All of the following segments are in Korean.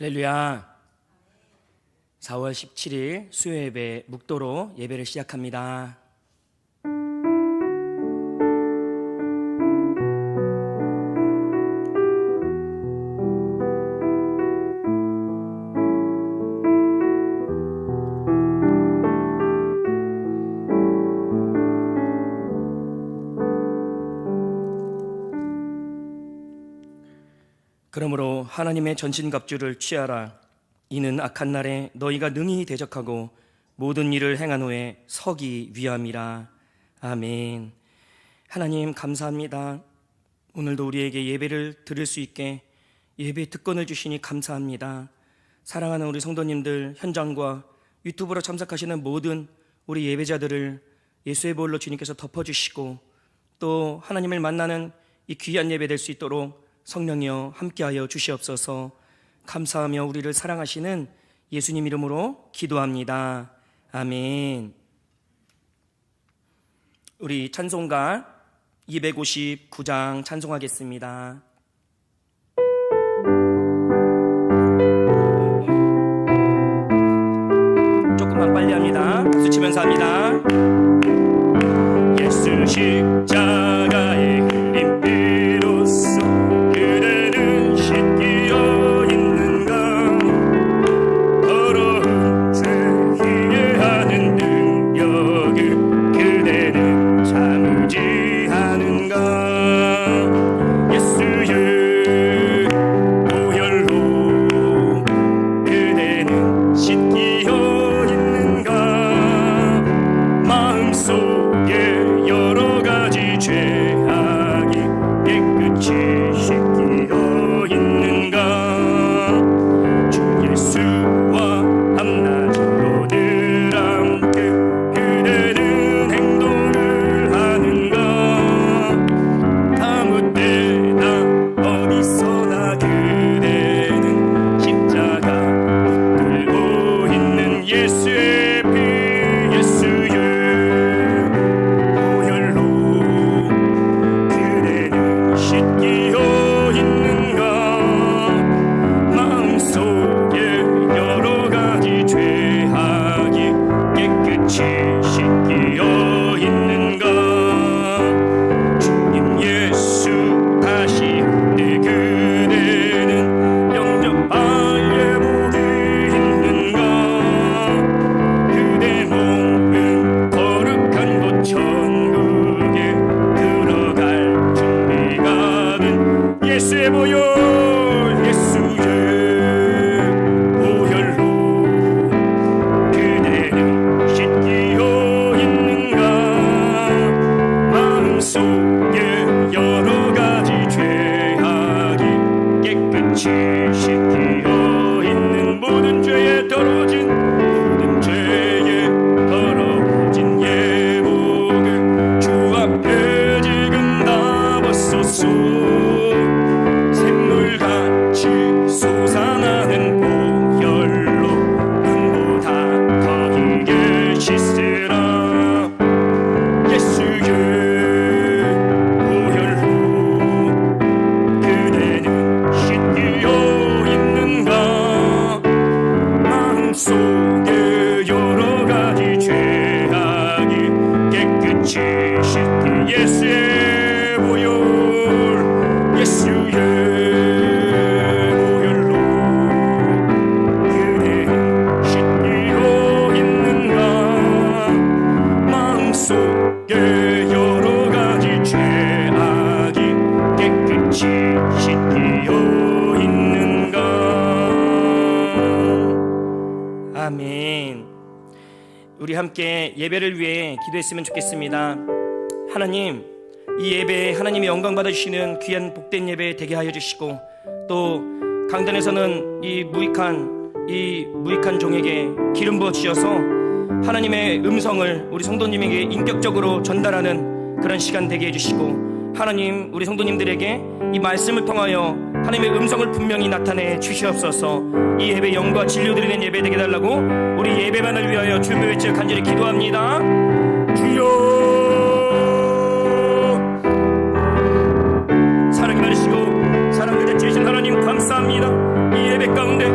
할렐루야. 4월 17일 수요예배 묵도로 예배를 시작합니다. 그러므로 하나님의 전신갑주를 취하라. 이는 악한 날에 너희가 능히 대적하고 모든 일을 행한 후에 서기 위함이라. 아멘. 하나님 감사합니다. 오늘도 우리에게 예배를 드릴 수 있게 예배 특권을 주시니 감사합니다. 사랑하는 우리 성도님들, 현장과 유튜브로 참석하시는 모든 우리 예배자들을 예수의 보혈로 주님께서 덮어주시고 또 하나님을 만나는 이 귀한 예배 될 수 있도록 성령이여 함께하여 주시옵소서. 감사하며 우리를 사랑하시는 예수님 이름으로 기도합니다. 아멘. 우리 찬송가 259장 찬송하겠습니다. 조금만 빨리 합니다. 박수 치면서 합니다. 예수 십자가의 흘린 피로써 그대는 씻기어 있는가. 더러운 죄 이해하는 능력을 그대는 참지 않은가. 예수의 보혈로 그대는 씻기어 있는가. 마음속에 여러 가지 죄악이 깨끗이 씻기어 있는가. 주 예수와 함낮으로 늘 함께 그대는 행동을 하는가. 아무 때나 어디서나 그대는 십자가 붙들고 있는 예수의 피, 예수의 보혈로 그대는 씻기어 있는가. 마음속에 여러 가지 죄악이 깨끗이 씻기어 있는가. 주님 예수 다시 올 때 그대는 영접할 예복이 있는가. 그대 몸은 거룩한 곳 천국에 들어갈 준비가 된 예수의 보혈, 예수의 보혈로 그대는 씻기어 있는가. 마음속에 여러 가지 죄악이 깨끗이 씻기어 있는 모든 죄에 더러워진 예복을 주 앞에 지금 다 벗소서. 샘물같이 솟아나는 보혈로 눈보다 더 길게 씻으라. 예수의 보혈로 그대는 씻기어 있는가. 마음속에 여러 가지 죄악이 깨끗이 씻기. 예수의 보혈, 예수의 보혈로 그대는 씻기어 있는가. 마음속에 여러 가지 죄악이 깨끗이 씻기어 있는가. 아멘. 우리 함께 예배를 위해 기도했으면 좋겠습니다. 하나님, 이 예배에 하나님이 영광 받아주시는 귀한 복된 예배 되게 하여 주시고 또 강단에서는 이 무익한 종에게 기름 부어 주셔서 하나님의 음성을 우리 성도님에게 인격적으로 전달하는 그런 시간 되게 해주시고 하나님, 우리 성도님들에게 이 말씀을 통하여 하나님의 음성을 분명히 나타내 주시옵소서. 이 예배 영과 진료 드리는 예배 되게 달라고 우리 예배만을 위하여 주여 외쳐 간절히 기도합니다. 주여, 사랑이 많으시고 사랑 그대 주신 하나님 감사합니다. 이 예배 가운데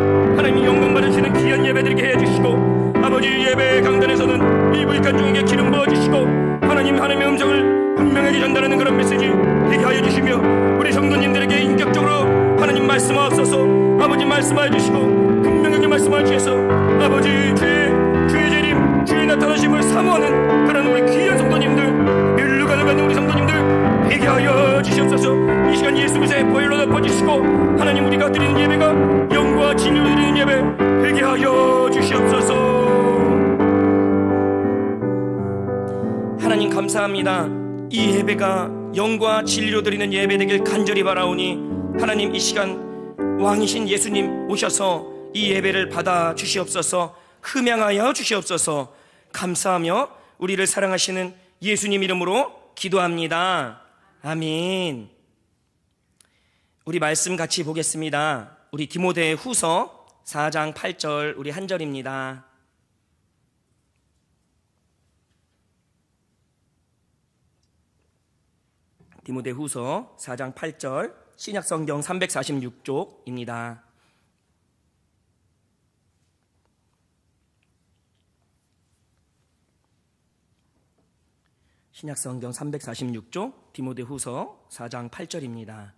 되는 그런 메시지 되게 하여 주시며, 우리 성도님들에게 인격적으로 하나님 말씀하옵소서. 아버지 말씀하여 주시고 분명하게 말씀하여 주셔서 아버지 주의 재림, 주의 나타나심을 사모하는 그런 우리 귀한 성도님들, 멸류관을 받는 우리 성도님들 되게 하여 주시옵소서. 이 시간 예수 그리스도의 보혈로 덮어주시고 하나님 우리가 드리는 예배가 영과 진리로 드리는 예배 되게 하여 주시옵소서. 하나님 감사합니다. 이 예배가 영과 진리로 드리는 예배 되길 간절히 바라오니 하나님 이 시간 왕이신 예수님 오셔서 이 예배를 받아 주시옵소서. 흠양하여 주시옵소서. 감사하며 우리를 사랑하시는 예수님 이름으로 기도합니다. 아멘. 우리 말씀 같이 보겠습니다. 우리 디모데 후서 4장 8절 우리 한 절입니다. 디모데 후서 4장 8절 신약성경 346쪽입니다. 신약성경 346쪽 디모데 후서 4장 8절입니다.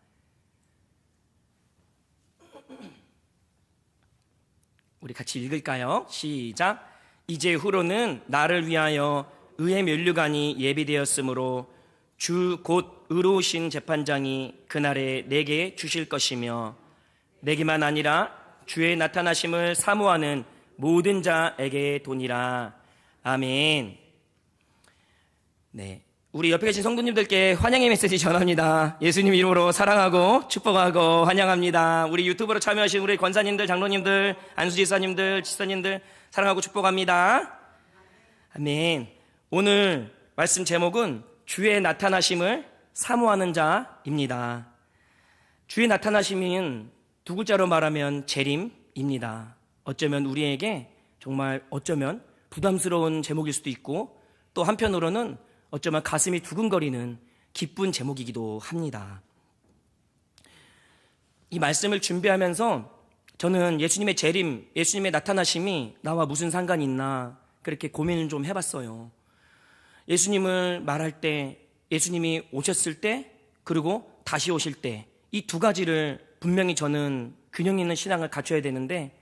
우리 같이 읽을까요? 시작. 이제 후로는 나를 위하여 의의 면류관이 예비되었으므로 주 곧 의로우신 재판장이 그날에 내게 주실 것이며 내게만 아니라 주의 나타나심을 사모하는 모든 자에게 도니라. 아멘. 네, 우리 옆에 계신 성도님들께 환영의 메시지 전합니다. 예수님 이름으로 사랑하고 축복하고 환영합니다. 우리 유튜브로 참여하신 우리 권사님들, 장로님들, 안수지사님들, 지사님들 사랑하고 축복합니다. 아멘. 오늘 말씀 제목은 주의 나타나심을 사모하는 자입니다. 주의 나타나심은 두 글자로 말하면 재림입니다. 어쩌면 우리에게 정말 어쩌면 부담스러운 제목일 수도 있고 또 한편으로는 어쩌면 가슴이 두근거리는 기쁜 제목이기도 합니다. 이 말씀을 준비하면서 저는 예수님의 재림, 예수님의 나타나심이 나와 무슨 상관이 있나 그렇게 고민을 좀 해봤어요. 예수님을 말할 때, 예수님이 오셨을 때, 그리고 다시 오실 때 이 두 가지를 분명히 저는 균형 있는 신앙을 갖춰야 되는데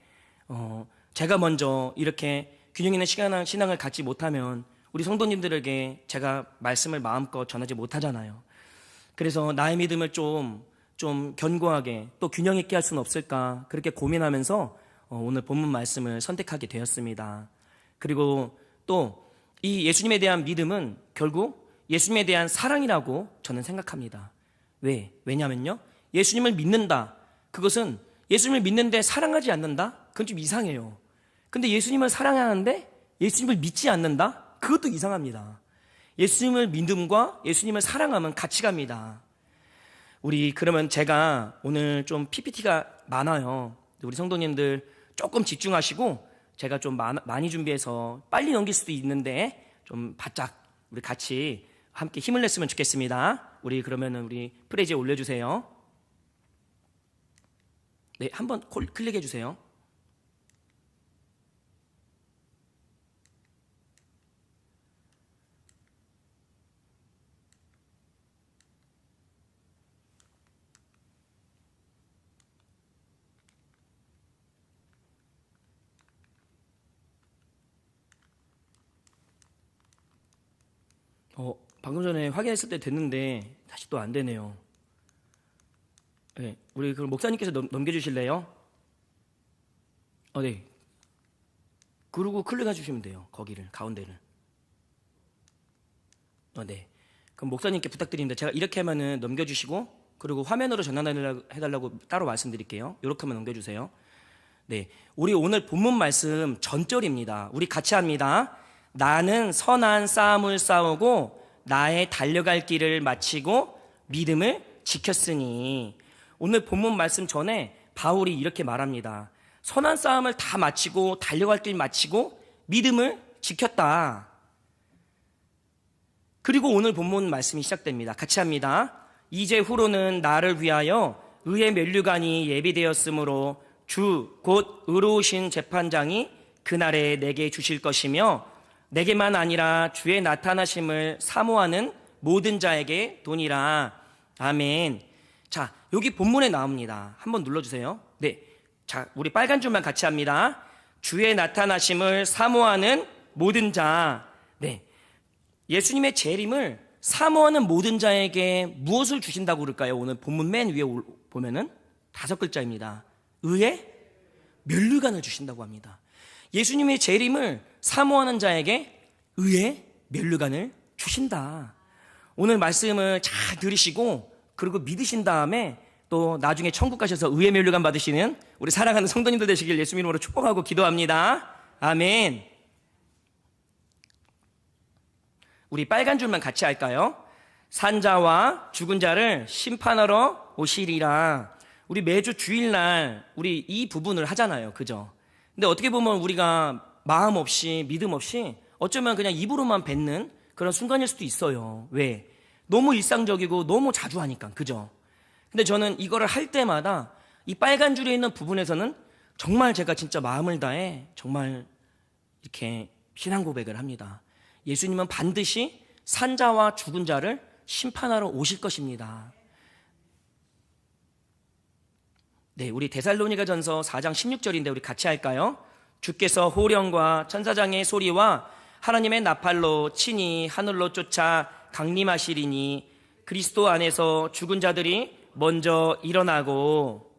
제가 먼저 이렇게 균형 있는 신앙을 갖지 못하면 우리 성도님들에게 제가 말씀을 마음껏 전하지 못하잖아요. 그래서 나의 믿음을 좀 견고하게 또 균형 있게 할 수는 없을까 그렇게 고민하면서 오늘 본문 말씀을 선택하게 되었습니다. 그리고 또 이 예수님에 대한 믿음은 결국 예수님에 대한 사랑이라고 저는 생각합니다. 왜냐면요, 예수님을 믿는다, 그것은 예수님을 믿는데 사랑하지 않는다? 그건 좀 이상해요. 근데 예수님을 사랑하는데 예수님을 믿지 않는다? 그것도 이상합니다. 예수님을 믿음과 예수님을 사랑하면 같이 갑니다. 그러면 제가 오늘 좀 PPT가 많아요. 우리 성도님들 조금 집중하시고 제가 좀 많이 준비해서 빨리 넘길 수도 있는데 좀 바짝 우리 같이 함께 힘을 냈으면 좋겠습니다. 그러면은 우리 프레이즈에 올려주세요. 네, 한번 클릭해 주세요. 방금 전에 확인했을 때 됐는데 다시 또 안 되네요. 네, 우리 그럼 목사님께서 넘겨주실래요? 네. 그리고 클릭해 주시면 돼요. 거기를, 가운데를. 네. 그럼 목사님께 부탁드립니다. 제가 이렇게 하면은 넘겨주시고, 그리고 화면으로 전환해달라고 따로 말씀드릴게요. 이렇게 하면 넘겨주세요. 네. 우리 오늘 본문 말씀 전절입니다. 우리 같이 합니다. 나는 선한 싸움을 싸우고 나의 달려갈 길을 마치고 믿음을 지켰으니. 오늘 본문 말씀 전에 바울이 이렇게 말합니다. 선한 싸움을 다 마치고 달려갈 길 마치고 믿음을 지켰다. 그리고 오늘 본문 말씀이 시작됩니다. 같이 합니다. 이제 후로는 나를 위하여 의의 면류관이 예비되었으므로 주 곧 의로우신 재판장이 그날에 내게 주실 것이며 내게만 아니라 주의 나타나심을 사모하는 모든 자에게 도니라. 아멘. 자, 여기 본문에 나옵니다. 한번 눌러주세요. 네. 자, 우리 빨간 줄만 같이 합니다. 주의 나타나심을 사모하는 모든 자. 네. 예수님의 재림을 사모하는 모든 자에게 무엇을 주신다고 그럴까요? 오늘 본문 맨 위에 보면은 5글자입니다. 의의 면류관을 주신다고 합니다. 예수님의 재림을 사모하는 자에게 의의 면류관을 주신다. 오늘 말씀을 잘 들으시고 그리고 믿으신 다음에 또 나중에 천국 가셔서 의의 면류관 받으시는 우리 사랑하는 성도님들 되시길 예수 이름으로 축복하고 기도합니다. 아멘. 우리 빨간 줄만 같이 할까요? 산자와 죽은 자를 심판하러 오시리라. 우리 매주 주일날 우리 이 부분을 하잖아요. 그죠? 근데 어떻게 보면 우리가 마음 없이 믿음 없이 어쩌면 그냥 입으로만 뱉는 그런 순간일 수도 있어요. 왜? 너무 일상적이고 너무 자주 하니까. 그죠? 근데 저는 이거를 할 때마다 이 빨간 줄에 있는 부분에서는 정말 제가 진짜 마음을 다해 정말 이렇게 신앙 고백을 합니다. 예수님은 반드시 산자와 죽은 자를 심판하러 오실 것입니다. 네, 우리 데살로니가전서 4장 16절인데 우리 같이 할까요? 주께서 호령과 천사장의 소리와 하나님의 나팔로 친히 하늘로 쫓아 강림하시리니 그리스도 안에서 죽은 자들이 먼저 일어나고.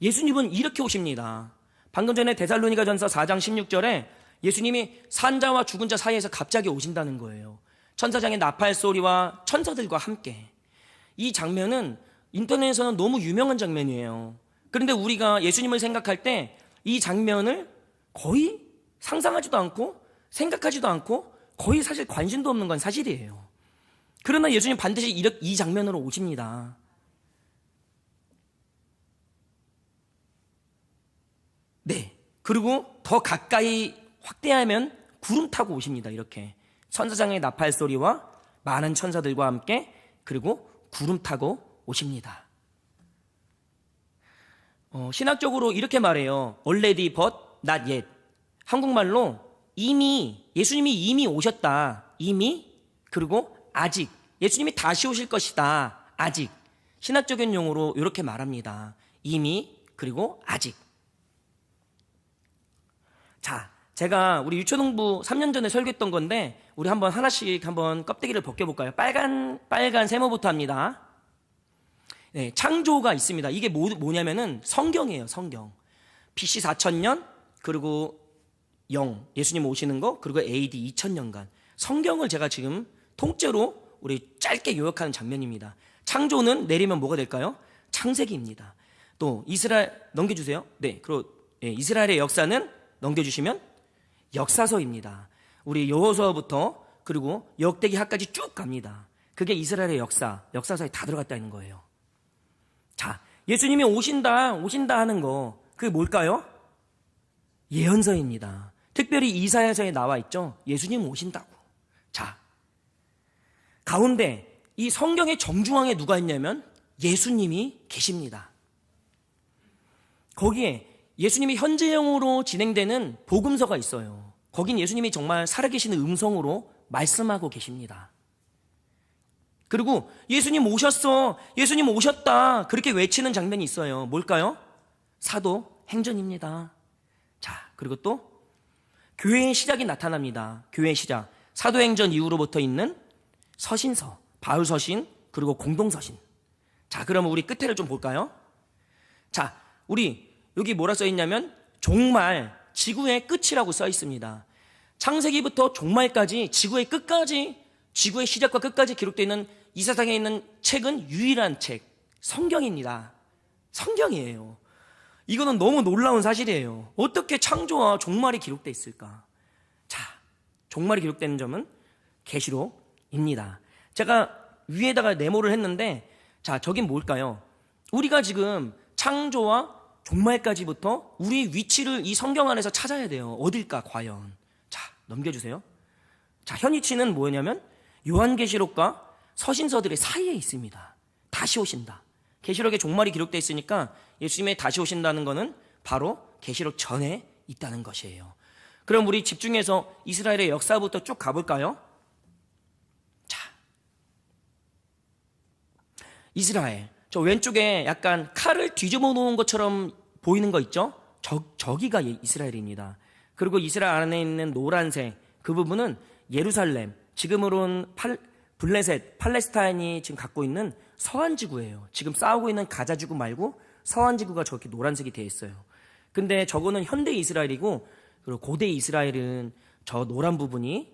예수님은 이렇게 오십니다. 방금 전에 데살로니가전서 4장 16절에 예수님이 산자와 죽은 자 사이에서 갑자기 오신다는 거예요. 천사장의 나팔 소리와 천사들과 함께. 이 장면은 인터넷에서는 너무 유명한 장면이에요. 그런데 우리가 예수님을 생각할 때 이 장면을 거의 상상하지도 않고 생각하지도 않고 거의 사실 관심도 없는 건 사실이에요. 그러나 예수님 반드시 이 장면으로 오십니다. 네. 그리고 더 가까이 확대하면 구름 타고 오십니다. 이렇게 천사장의 나팔 소리와 많은 천사들과 함께 그리고 구름 타고 오십니다. 신학적으로 이렇게 말해요. Already but not yet. 한국말로 이미, 예수님이 이미 오셨다. 이미, 그리고 아직. 예수님이 다시 오실 것이다. 아직. 신학적인 용어로 이렇게 말합니다. 이미, 그리고 아직. 자, 제가 우리 유초동부 3년 전에 설교했던 건데 우리 한번 하나씩 한번 껍데기를 벗겨볼까요? 빨간 세모부터 합니다. 네, 창조가 있습니다. 이게 뭐냐면은 성경이에요. 성경. BC 4000년 그리고 0 예수님 오시는 거 그리고 AD 2000년간 성경을 제가 지금 통째로 우리 짧게 요약하는 장면입니다. 창조는 내리면 뭐가 될까요? 창세기입니다. 또 이스라엘 넘겨주세요. 네, 그리고 이스라엘의 역사는 넘겨주시면 역사서입니다. 우리 여호수아부터 그리고 역대기하까지 쭉 갑니다. 그게 이스라엘의 역사서에 다 들어갔다 있는 거예요. 자, 예수님이 오신다 하는 거 그게 뭘까요? 예언서입니다. 특별히 이사야서에 나와 있죠. 예수님 오신다고. 자, 가운데 이 성경의 정중앙에 누가 있냐면 예수님이 계십니다. 거기에 예수님이 현재형으로 진행되는 복음서가 있어요. 거긴 예수님이 정말 살아계시는 음성으로 말씀하고 계십니다. 그리고 예수님 오셨어, 예수님 오셨다 그렇게 외치는 장면이 있어요. 뭘까요? 사도행전입니다. 자, 그리고 또 교회의 시작이 나타납니다. 교회의 시작. 사도행전 이후로부터 있는 서신서, 바울서신 그리고 공동서신. 자, 그러면 우리 끝에를 좀 볼까요? 자, 우리 여기 뭐라 써 있냐면 종말, 지구의 끝이라고 써 있습니다. 창세기부터 종말까지 지구의 끝까지, 지구의 시작과 끝까지 기록되어 있는 이 세상에 있는 책은 유일한 책, 성경입니다. 성경이에요. 이거는 너무 놀라운 사실이에요. 어떻게 창조와 종말이 기록되어 있을까? 자, 종말이 기록되는 점은 계시록입니다. 제가 위에다가 네모를 했는데 자, 저긴 뭘까요? 우리가 지금 창조와 종말까지부터 우리 위치를 이 성경 안에서 찾아야 돼요. 어딜까 과연? 자, 넘겨주세요. 자, 현 위치는 뭐냐면 요한계시록과 서신서들의 사이에 있습니다. 다시 오신다. 계시록에 종말이 기록되어 있으니까 예수님의 다시 오신다는 것은 바로 계시록 전에 있다는 것이에요. 그럼 우리 집중해서 이스라엘의 역사부터 쭉 가볼까요? 이스라엘. 저 왼쪽에 약간 칼을 뒤집어 놓은 것처럼 보이는 거 있죠? 저기가 이스라엘입니다. 그리고 이스라엘 안에 있는 노란색 그 부분은 예루살렘, 지금으로는 블레셋, 팔레스타인이 지금 갖고 있는 서한 지구예요. 지금 싸우고 있는 가자 지구 말고 서한 지구가 저렇게 노란색이 되어 있어요. 근데 저거는 현대 이스라엘이고, 그리고 고대 이스라엘은 저 노란 부분이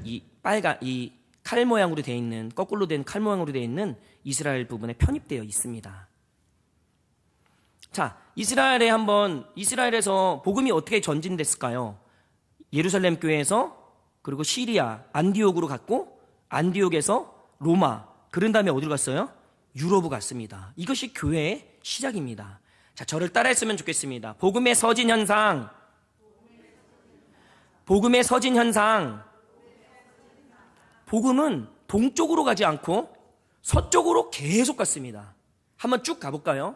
이 칼 모양으로 되어 있는, 거꾸로 된 칼 모양으로 되어 있는 이스라엘 부분에 편입되어 있습니다. 자, 이스라엘에서 복음이 어떻게 전진됐을까요? 예루살렘 교회에서, 그리고 시리아 안디옥으로 갔고, 안디옥에서 로마, 그런 다음에 어디로 갔어요? 유럽으로 갔습니다. 이것이 교회의 시작입니다. 자, 저를 따라했으면 좋겠습니다. 복음의 서진 현상. 복음의 서진 현상. 복음은 동쪽으로 가지 않고 서쪽으로 계속 갔습니다. 한번 쭉 가볼까요?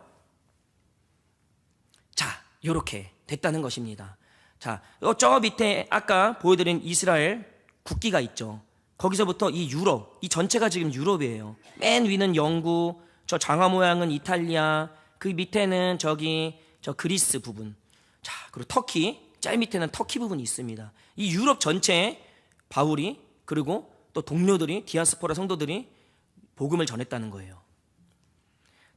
자, 이렇게 됐다는 것입니다. 자, 저 밑에 아까 보여드린 이스라엘 국기가 있죠. 거기서부터 이 유럽, 이 전체가 지금 유럽이에요. 맨 위는 영국, 저 장화 모양은 이탈리아, 그 밑에는 저 그리스 부분. 자, 그리고 터키, 짤 밑에는 터키 부분이 있습니다. 이 유럽 전체에 바울이, 그리고 또 동료들이, 디아스포라 성도들이 복음을 전했다는 거예요.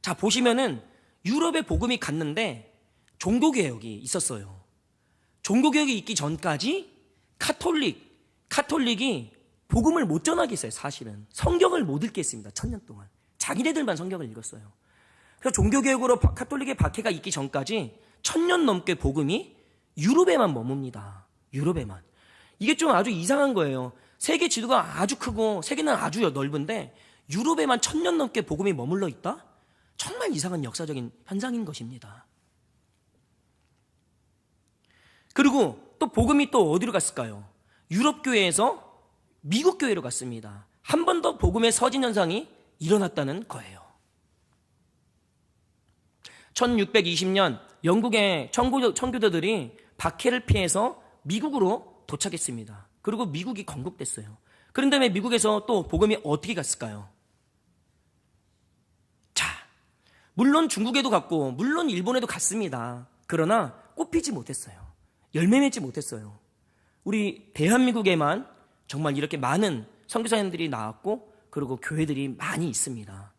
자, 보시면은 유럽에 복음이 갔는데 종교개혁이 있었어요. 종교개혁이 있기 전까지 카톨릭이 복음을 못 전하게 했어요. 사실은 성경을 못 읽게 했습니다. 1000년 동안 자기네들만 성경을 읽었어요. 그래서 종교개혁으로 카톨릭의 박해가 있기 전까지 1000년 넘게 복음이 유럽에만 머뭅니다. 유럽에만. 이게 좀 아주 이상한 거예요. 세계 지도가 아주 크고 세계는 아주 넓은데 유럽에만 1000년 넘게 복음이 머물러 있다? 정말 이상한 역사적인 현상인 것입니다. 그리고 또 복음이 또 어디로 갔을까요? 유럽 교회에서 미국 교회로 갔습니다. 한 번 더 복음의 서진 현상이 일어났다는 거예요. 1620년 영국의 청교도들이 박해를 피해서 미국으로 도착했습니다. 그리고 미국이 건국됐어요. 그런 다음에 미국에서 또 복음이 어떻게 갔을까요? 자, 물론 중국에도 갔고 물론 일본에도 갔습니다. 그러나 꽃피지 못했어요. 열매 맺지 못했어요. 우리 대한민국에만 정말 이렇게 많은 선교사님들이 나왔고, 그리고 교회들이 많이 있습니다.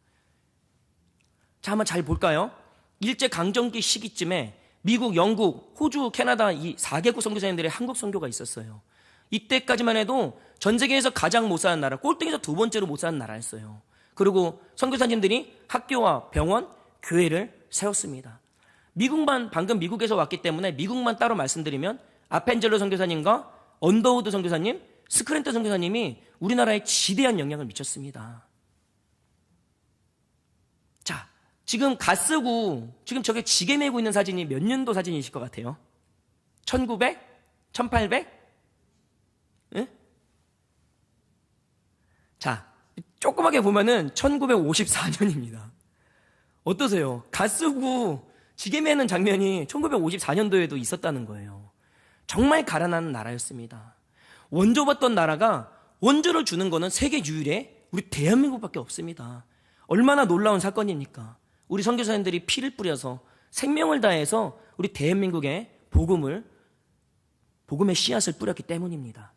자, 한번 잘 볼까요? 일제강점기 시기쯤에 미국, 영국, 호주, 캐나다 이 4개국 선교사님들의 한국 선교가 있었어요. 이때까지만 해도 전 세계에서 가장 못 사는 나라, 꼴등에서 두 번째로 못 사는 나라였어요. 그리고 선교사님들이 학교와 병원, 교회를 세웠습니다. 방금 미국에서 왔기 때문에 미국만 따로 말씀드리면 아펜젤로 선교사님과 언더우드 선교사님, 스크랜턴 선교사님이 우리나라에 지대한 영향을 미쳤습니다. 자, 지금 갓쓰고 지금 저게 지게 메고 있는 사진이 몇 년도 사진이실 것 같아요? 1900? 1800? 응? 자, 조그맣게 보면은 1954년입니다. 어떠세요? 갓쓰고 지게 매는 장면이 1954년도에도 있었다는 거예요. 정말 가난한 나라였습니다. 원조 받던 나라가 원조를 주는 거는 세계 유일의 우리 대한민국밖에 없습니다. 얼마나 놀라운 사건입니까? 우리 선교사님들이 피를 뿌려서 생명을 다해서 우리 대한민국에 복음의 씨앗을 뿌렸기 때문입니다.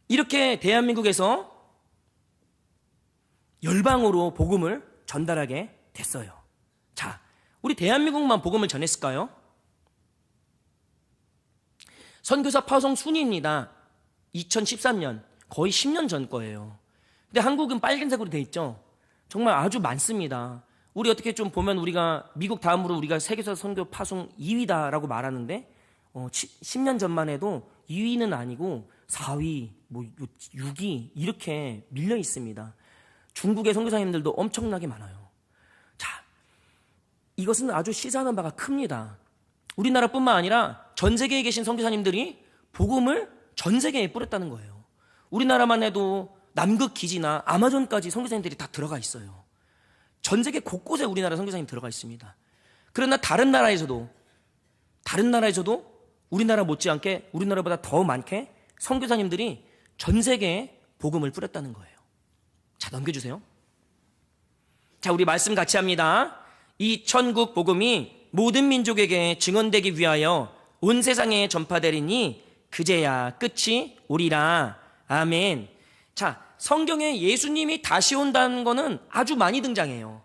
이렇게 대한민국에서 열방으로 복음을 전달하게 됐어요. 자, 우리 대한민국만 복음을 전했을까요? 선교사 파송 순위입니다. 2013년, 거의 10년 전 거예요. 근데 한국은 빨간색으로 돼 있죠. 정말 아주 많습니다. 우리 어떻게 좀 보면 우리가 미국 다음으로 우리가 세계에서 선교 파송 2위다라고 말하는데 10년 전만 해도 2위는 아니고 4위, 6위 이렇게 밀려 있습니다. 중국의 선교사님들도 엄청나게 많아요. 자, 이것은 아주 시사하는 바가 큽니다. 우리나라뿐만 아니라 전 세계에 계신 선교사님들이 복음을 전 세계에 뿌렸다는 거예요. 우리나라만 해도 남극 기지나 아마존까지 선교사님들이 다 들어가 있어요. 전 세계 곳곳에 우리나라 선교사님 들어가 있습니다. 그러나 다른 나라에서도 우리나라 못지않게 우리나라보다 더 많게 선교사님들이 전 세계에 복음을 뿌렸다는 거예요. 자, 넘겨주세요. 자, 우리 말씀 같이 합니다. 이 천국 복음이 모든 민족에게 증언되기 위하여 온 세상에 전파되리니 그제야 끝이 오리라. 아멘. 자, 성경에 예수님이 다시 온다는 거는 아주 많이 등장해요.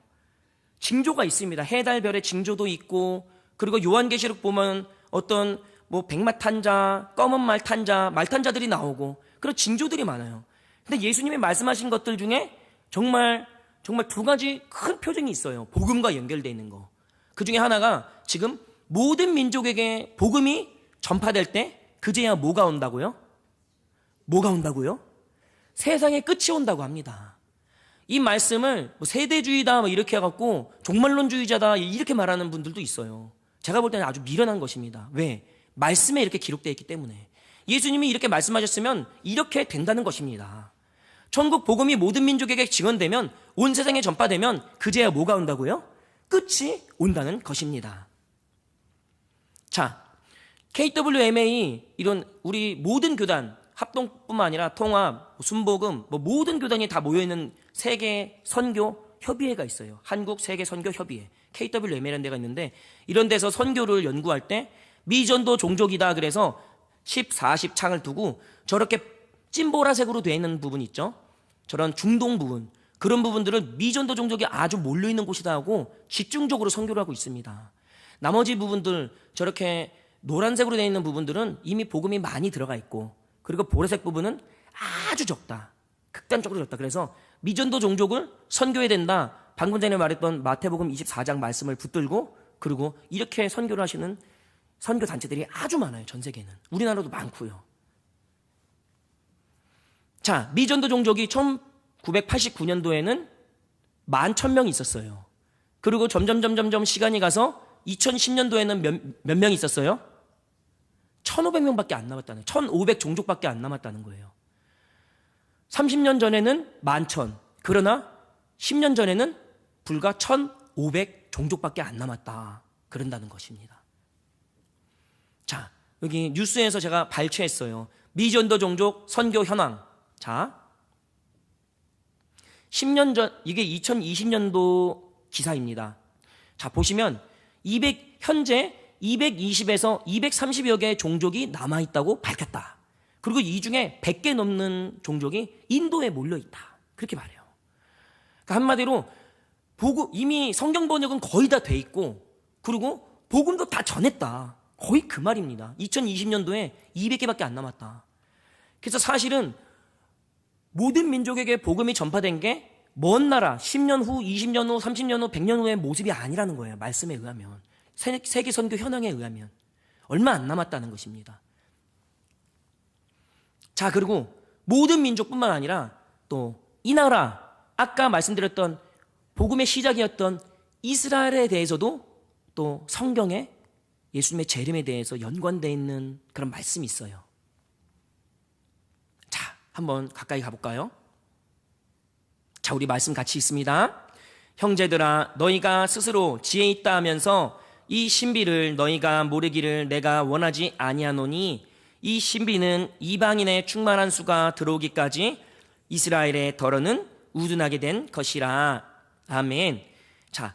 징조가 있습니다. 해달별의 징조도 있고, 그리고 요한계시록 보면 어떤 백마탄자, 검은 말탄자, 말탄자들이 나오고 그런 징조들이 많아요. 근데 예수님이 말씀하신 것들 중에 정말 두 가지 큰 표징이 있어요. 복음과 연결되어 있는 거. 그 중에 하나가 지금 모든 민족에게 복음이 전파될 때 그제야 뭐가 온다고요? 뭐가 온다고요? 세상의 끝이 온다고 합니다. 이 말씀을 세대주의다 이렇게 해갖고 종말론주의자다 이렇게 말하는 분들도 있어요. 제가 볼 때는 아주 미련한 것입니다. 왜? 말씀에 이렇게 기록되어 있기 때문에. 예수님이 이렇게 말씀하셨으면 이렇게 된다는 것입니다. 천국 복음이 모든 민족에게 증언되면, 온 세상에 전파되면 그제야 뭐가 온다고요? 끝이 온다는 것입니다. 자, KWMA 이런 우리 모든 교단, 합동뿐만 아니라 통합, 순복음, 모든 교단이 다 모여있는 세계 선교 협의회가 있어요. 한국 세계 선교 협의회, KWMA라는 데가 있는데, 이런 데서 선교를 연구할 때 미전도 종족이다 그래서 10, 40 창을 두고 저렇게 찐보라색으로 되어 있는 부분 있죠. 저런 중동 부분, 그런 부분들을 미전도 종족이 아주 몰려있는 곳이다 하고 집중적으로 선교를 하고 있습니다. 나머지 부분들, 저렇게 노란색으로 되어 있는 부분들은 이미 복음이 많이 들어가 있고, 그리고 보라색 부분은 아주 적다. 극단적으로 적다. 그래서 미전도 종족을 선교해야 된다. 방금 전에 말했던 마태복음 24장 말씀을 붙들고, 그리고 이렇게 선교를 하시는 선교 단체들이 아주 많아요. 전 세계는. 우리나라도 많고요. 자, 미전도 종족이 1989년도에는 11,000명이 있었어요. 그리고 점점 시간이 가서 2010년도에는 몇 명이 있었어요? 1,500명밖에 안 남았다는, 1,500 종족밖에 안 남았다는 거예요. 30년 전에는 11,000. 그러나 10년 전에는 불과 1,500 종족밖에 안 남았다. 그런다는 것입니다. 자, 여기 뉴스에서 제가 발췌했어요. 미전도 종족 선교 현황. 자, 10년 전, 이게 2020년도 기사입니다. 자, 보시면 현재 220에서 230여 개의 종족이 남아있다고 밝혔다. 그리고 이 중에 100개 넘는 종족이 인도에 몰려있다. 그렇게 말해요. 그러니까 한마디로 이미 성경 번역은 거의 다 돼 있고, 그리고 복음도 다 전했다. 거의 그 말입니다. 2020년도에 200개밖에 안 남았다. 그래서 사실은 모든 민족에게 복음이 전파된 게 먼 나라, 10년 후, 20년 후, 30년 후, 100년 후의 모습이 아니라는 거예요. 말씀에 의하면. 세계 선교 현황에 의하면. 얼마 안 남았다는 것입니다. 자, 그리고 모든 민족뿐만 아니라 또 이 나라, 아까 말씀드렸던 복음의 시작이었던 이스라엘에 대해서도 또 성경에 예수님의 재림에 대해서 연관되어 있는 그런 말씀이 있어요. 자, 한번 가까이 가볼까요? 자, 우리 말씀 같이 있습니다. 형제들아, 너희가 스스로 지혜 있다 하면서 이 신비를 너희가 모르기를 내가 원하지 아니하노니, 이 신비는 이방인의 충만한 수가 들어오기까지 이스라엘의 덜어는 우둔하게 된 것이라. 아멘. 자,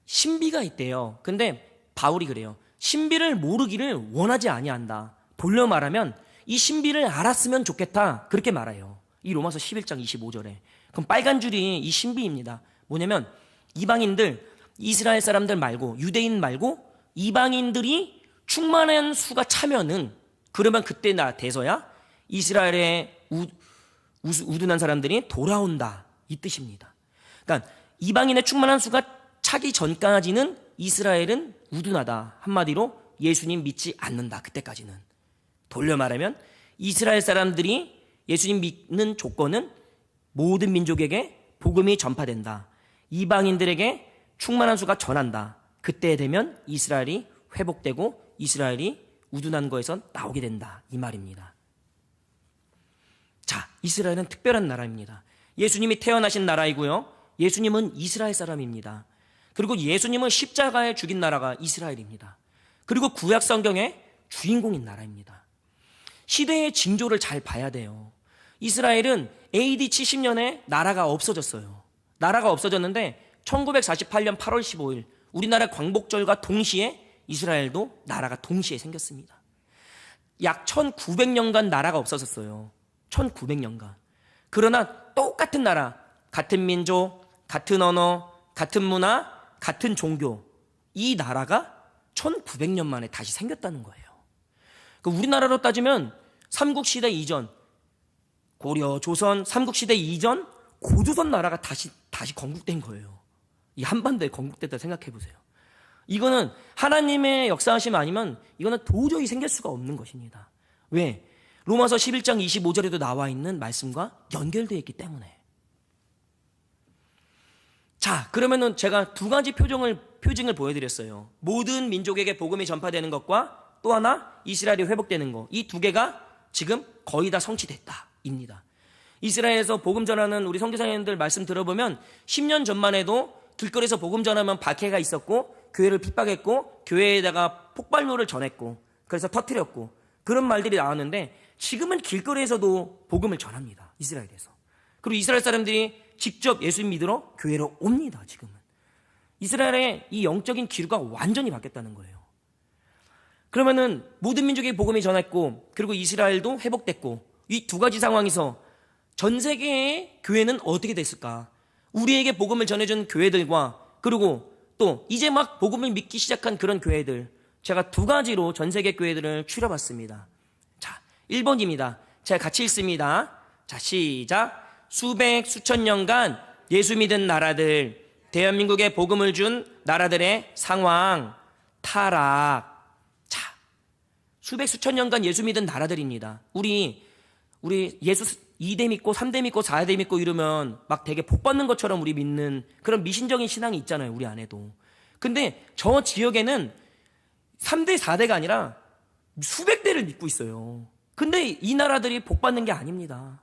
신비가 있대요. 근데 바울이 그래요. 신비를 모르기를 원하지 아니한다. 돌려 말하면 이 신비를 알았으면 좋겠다. 그렇게 말해요. 이 로마서 11장 25절에. 그럼 빨간 줄이 이 신비입니다. 뭐냐면 이방인들, 이스라엘 사람들 말고, 유대인 말고 이방인들이 충만한 수가 차면은, 그러면 그때 돼서야 이스라엘의 우둔한 사람들이 돌아온다. 이 뜻입니다. 그러니까 이방인의 충만한 수가 차기 전까지는 이스라엘은 우둔하다. 한마디로 예수님 믿지 않는다. 그때까지는. 돌려 말하면 이스라엘 사람들이 예수님 믿는 조건은 모든 민족에게 복음이 전파된다. 이방인들에게 충만한 수가 전한다. 그때 되면 이스라엘이 회복되고 이스라엘이 우둔한 거에서 나오게 된다. 이 말입니다. 자, 이스라엘은 특별한 나라입니다. 예수님이 태어나신 나라이고요. 예수님은 이스라엘 사람입니다. 그리고 예수님은 십자가에 죽인 나라가 이스라엘입니다. 그리고 구약 성경의 주인공인 나라입니다. 시대의 징조를 잘 봐야 돼요. 이스라엘은 AD 70년에 나라가 없어졌어요. 나라가 없어졌는데 1948년 8월 15일 우리나라 광복절과 동시에 이스라엘도 나라가 동시에 생겼습니다. 약 1900년간 나라가 없었어요. 1900년간. 그러나 똑같은 나라, 같은 민족, 같은 언어, 같은 문화, 같은 종교, 이 나라가 1900년 만에 다시 생겼다는 거예요. 우리나라로 따지면 삼국시대 이전, 고려, 조선, 삼국시대 이전, 고조선 나라가 다시 건국된 거예요. 이 한반도에 건국됐다 생각해 보세요. 이거는 하나님의 역사하심 아니면 이거는 도저히 생길 수가 없는 것입니다. 왜? 로마서 11장 25절에도 나와 있는 말씀과 연결되어 있기 때문에. 자, 그러면은 제가 두 가지 표징을 보여드렸어요. 모든 민족에게 복음이 전파되는 것과 또 하나 이스라엘이 회복되는 것. 이 두 개가 지금 거의 다 성취됐다입니다. 이스라엘에서 복음 전하는 우리 선교사님들 말씀 들어보면 10년 전만 해도 길거리에서 복음 전하면 박해가 있었고 교회를 핍박했고 교회에다가 폭발물을 전했고 그래서 터뜨렸고 그런 말들이 나왔는데 지금은 길거리에서도 복음을 전합니다. 이스라엘에서. 그리고 이스라엘 사람들이 직접 예수 믿으러 교회로 옵니다. 지금은. 이스라엘의 이 영적인 기류가 완전히 바뀌었다는 거예요. 그러면은 모든 민족의 복음이 전했고 그리고 이스라엘도 회복됐고 이 두 가지 상황에서 전 세계의 교회는 어떻게 됐을까? 우리에게 복음을 전해준 교회들과 그리고 또 이제 막 복음을 믿기 시작한 그런 교회들, 제가 두 가지로 전 세계 교회들을 추려봤습니다. 자, 1번입니다. 제가 같이 읽습니다. 자, 시작. 수백 수천 년간 예수 믿은 나라들, 대한민국에 복음을 준 나라들의 상황, 타락. 자, 수백 수천 년간 예수 믿은 나라들입니다. 우리 예수 2대 믿고 3대 믿고 4대 믿고 이러면 막 되게 복 받는 것처럼 우리 믿는 그런 미신적인 신앙이 있잖아요. 우리 안에도. 근데 저 지역에는 3대 4대가 아니라 수백 대를 믿고 있어요. 근데 이 나라들이 복 받는 게 아닙니다.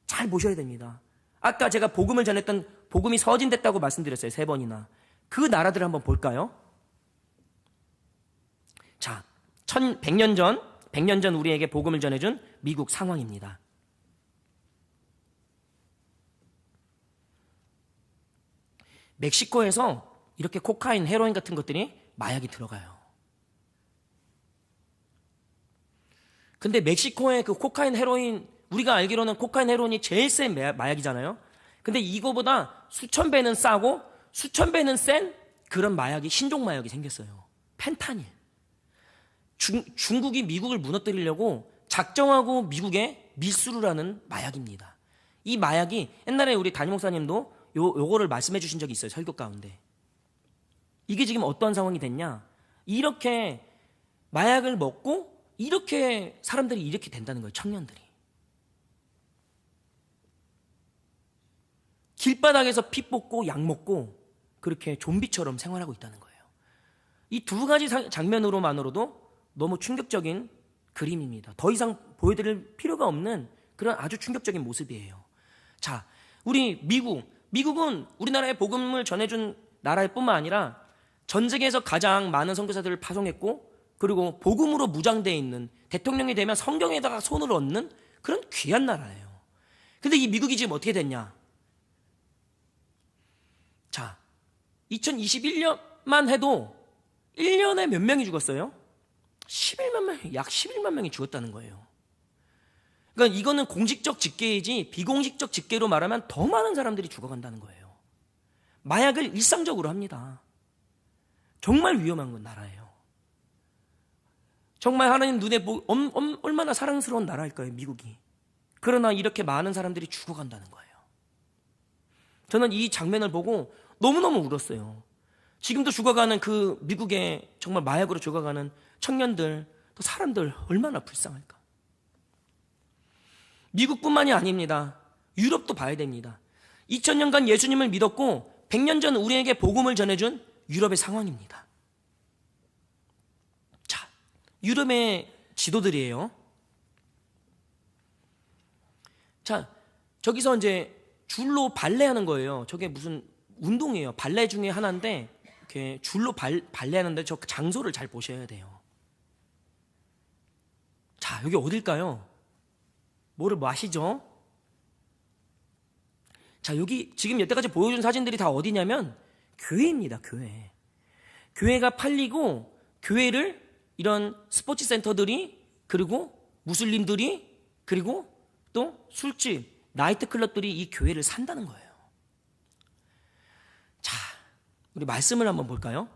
잘 보셔야 됩니다. 아까 제가 복음을 전했던 복음이 서진됐다고 말씀드렸어요. 3번이나. 그 나라들을 한번 볼까요? 자, 100년 전 우리에게 복음을 전해준 미국 상황입니다. 멕시코에서 이렇게 코카인, 헤로인 같은 것들이 마약이 들어가요. 근데 멕시코의 그 코카인, 헤로인, 우리가 알기로는 코카인, 헤로인이 제일 센 마약이잖아요. 근데 이거보다 수천 배는 싸고 수천 배는 센 그런 마약이, 신종 마약이 생겼어요. 펜타닐. 중국이 미국을 무너뜨리려고 작정하고 미국에 밀수를 하는 마약입니다. 이 마약이 옛날에 우리 담임 목사님도 요거를 말씀해 주신 적이 있어요. 설교 가운데. 이게 지금 어떤 상황이 됐냐? 이렇게 마약을 먹고 이렇게 사람들이 이렇게 된다는 거예요. 청년들이. 길바닥에서 피 뽑고 약 먹고 그렇게 좀비처럼 생활하고 있다는 거예요. 이 두 가지 장면으로만으로도 너무 충격적인 그림입니다. 더 이상 보여드릴 필요가 없는 그런 아주 충격적인 모습이에요. 자, 우리 미국은 우리나라에 복음을 전해준 나라일 뿐만 아니라 전 세계에서 가장 많은 선교사들을 파송했고 그리고 복음으로 무장되어 있는, 대통령이 되면 성경에다가 손을 얹는 그런 귀한 나라예요. 근데 이 미국이 지금 어떻게 됐냐? 자, 2021년만 해도 1년에 몇 명이 죽었어요? 11만 명, 약 11만 명이 죽었다는 거예요. 그러니까 이거는 공식적 집계이지 비공식적 집계로 말하면 더 많은 사람들이 죽어간다는 거예요. 마약을 일상적으로 합니다. 정말 위험한 건 나라예요. 정말 하나님 눈에 얼마나 사랑스러운 나라일까요, 미국이. 그러나 이렇게 많은 사람들이 죽어간다는 거예요. 저는 이 장면을 보고 너무너무 울었어요. 지금도 죽어가는 그 미국의 정말 마약으로 죽어가는 청년들, 또 사람들 얼마나 불쌍할까. 미국뿐만이 아닙니다. 유럽도 봐야 됩니다. 2000년간 예수님을 믿었고 100년 전 우리에게 복음을 전해준 유럽의 상황입니다. 자, 유럽의 지도들이에요. 자, 저기서 이제 줄로 발레하는 거예요. 저게 무슨 운동이에요. 발레 중에 하나인데 이렇게 줄로 발레하는데 저 장소를 잘 보셔야 돼요. 자, 여기 어딜까요? 뭐를 아시죠? 자, 여기 지금 여태까지 보여준 사진들이 다 어디냐면 교회입니다. 교회가 팔리고 교회를 이런 스포츠 센터들이, 그리고 무슬림들이, 그리고 또 술집, 나이트 클럽들이 이 교회를 산다는 거예요. 자, 우리 말씀을 한번 볼까요?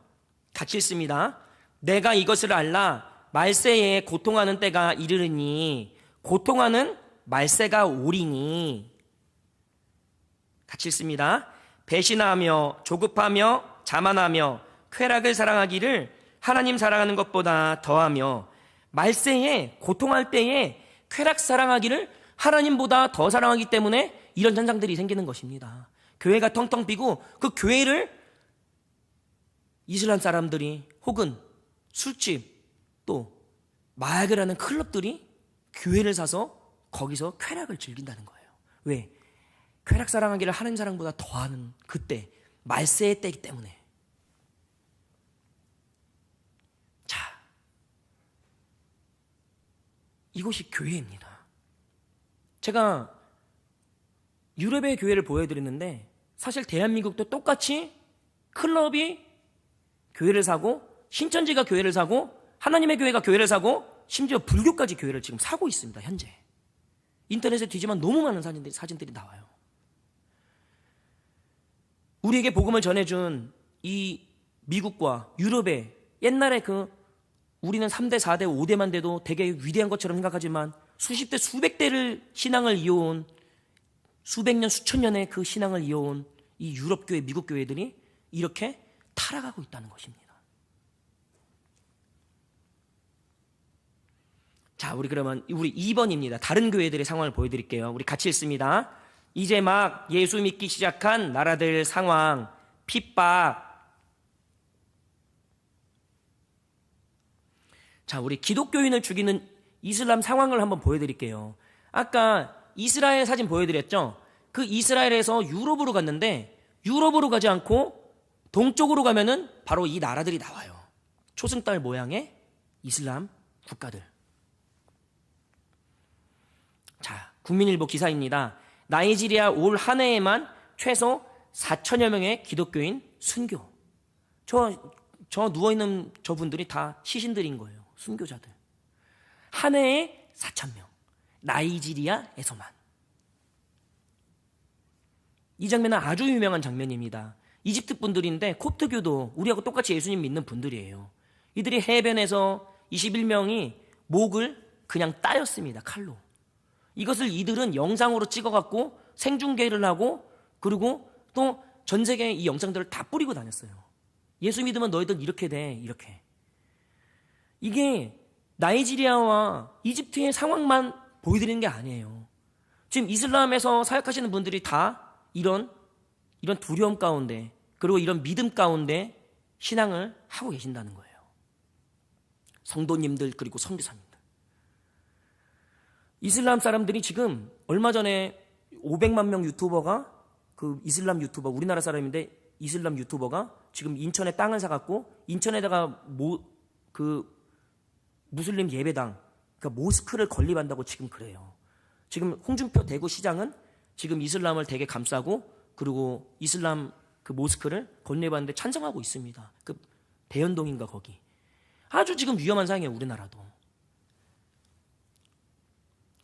같이 읽습니다. 내가 이것을 알라. 말세에 고통하는 때가 이르르니 고통하는 말세가 오리니. 같이 읽습니다. 배신하며 조급하며 자만하며 쾌락을 사랑하기를 하나님 사랑하는 것보다 더하며, 말세에 고통할 때에 쾌락 사랑하기를 하나님보다 더 사랑하기 때문에 이런 현상들이 생기는 것입니다. 교회가 텅텅 비고 그 교회를 이슬람 사람들이, 혹은 술집, 또 마약을 하는 클럽들이 교회를 사서 거기서 쾌락을 즐긴다는 거예요. 왜? 쾌락 사랑하기를 하나님 사랑보다 더하는 그때, 말세의 때이기 때문에. 자, 이곳이 교회입니다. 제가 유럽의 교회를 보여드렸는데 사실 대한민국도 똑같이 클럽이 교회를 사고, 신천지가 교회를 사고, 하나님의 교회가 교회를 사고, 심지어 불교까지 교회를 지금 사고 있습니다. 현재 인터넷에 뒤지면 너무 많은 사진들이 나와요. 우리에게 복음을 전해준 이 미국과 유럽의 옛날에 우리는 3대, 4대, 5대만 돼도 되게 위대한 것처럼 생각하지만 수십 대, 수백 대를 신앙을 이어온, 수백 년, 수천 년의 그 신앙을 이어온 이 유럽 교회, 미국 교회들이 이렇게 타락하고 있다는 것입니다. 자, 그러면 우리 2번입니다. 다른 교회들의 상황을 보여드릴게요. 우리 같이 읽습니다. 이제 막 예수 믿기 시작한 나라들 상황, 핍박. 자, 우리 기독교인을 죽이는 이슬람 상황을 한번 보여드릴게요. 아까 이스라엘 사진 보여드렸죠? 그 이스라엘에서 유럽으로 갔는데, 유럽으로 가지 않고 동쪽으로 가면은 바로 이 나라들이 나와요. 초승달 모양의 이슬람 국가들. 자, 국민일보 기사입니다. 나이지리아 올 한 해에만 최소 4천여 명의 기독교인 순교. 저 누워있는 저분들이 다 시신들인 거예요. 순교자들. 한 해에 4,000명. 나이지리아에서만. 이 장면은 아주 유명한 장면입니다. 이집트 분들인데 코트교도 우리하고 똑같이 예수님 믿는 분들이에요. 이들이 해변에서 21명이 목을 그냥 따였습니다. 칼로. 이것을 이들은 영상으로 찍어갖고 생중계를 하고, 그리고 또 전 세계에 이 영상들을 다 뿌리고 다녔어요. 예수 믿으면 너희들 이렇게 돼, 이렇게. 이게 나이지리아와 이집트의 상황만 보여드리는 게 아니에요. 지금 이슬람에서 사역하시는 분들이 다 이런 두려움 가운데, 그리고 이런 믿음 가운데 신앙을 하고 계신다는 거예요. 성도님들, 그리고 선교사님들. 이슬람 사람들이 지금 얼마 전에 500만 명 유튜버가, 그 이슬람 유튜버, 우리나라 사람인데 이슬람 유튜버가 지금 인천에 땅을 사갖고 인천에다가 무슬림 예배당, 그러니까 모스크를 건립한다고 지금 그래요. 지금 홍준표 대구시장은 지금 이슬람을 되게 감싸고, 그리고 이슬람 그 모스크를 건립하는데 찬성하고 있습니다. 그 대연동인가 거기. 아주 지금 위험한 상황이에요, 우리나라도.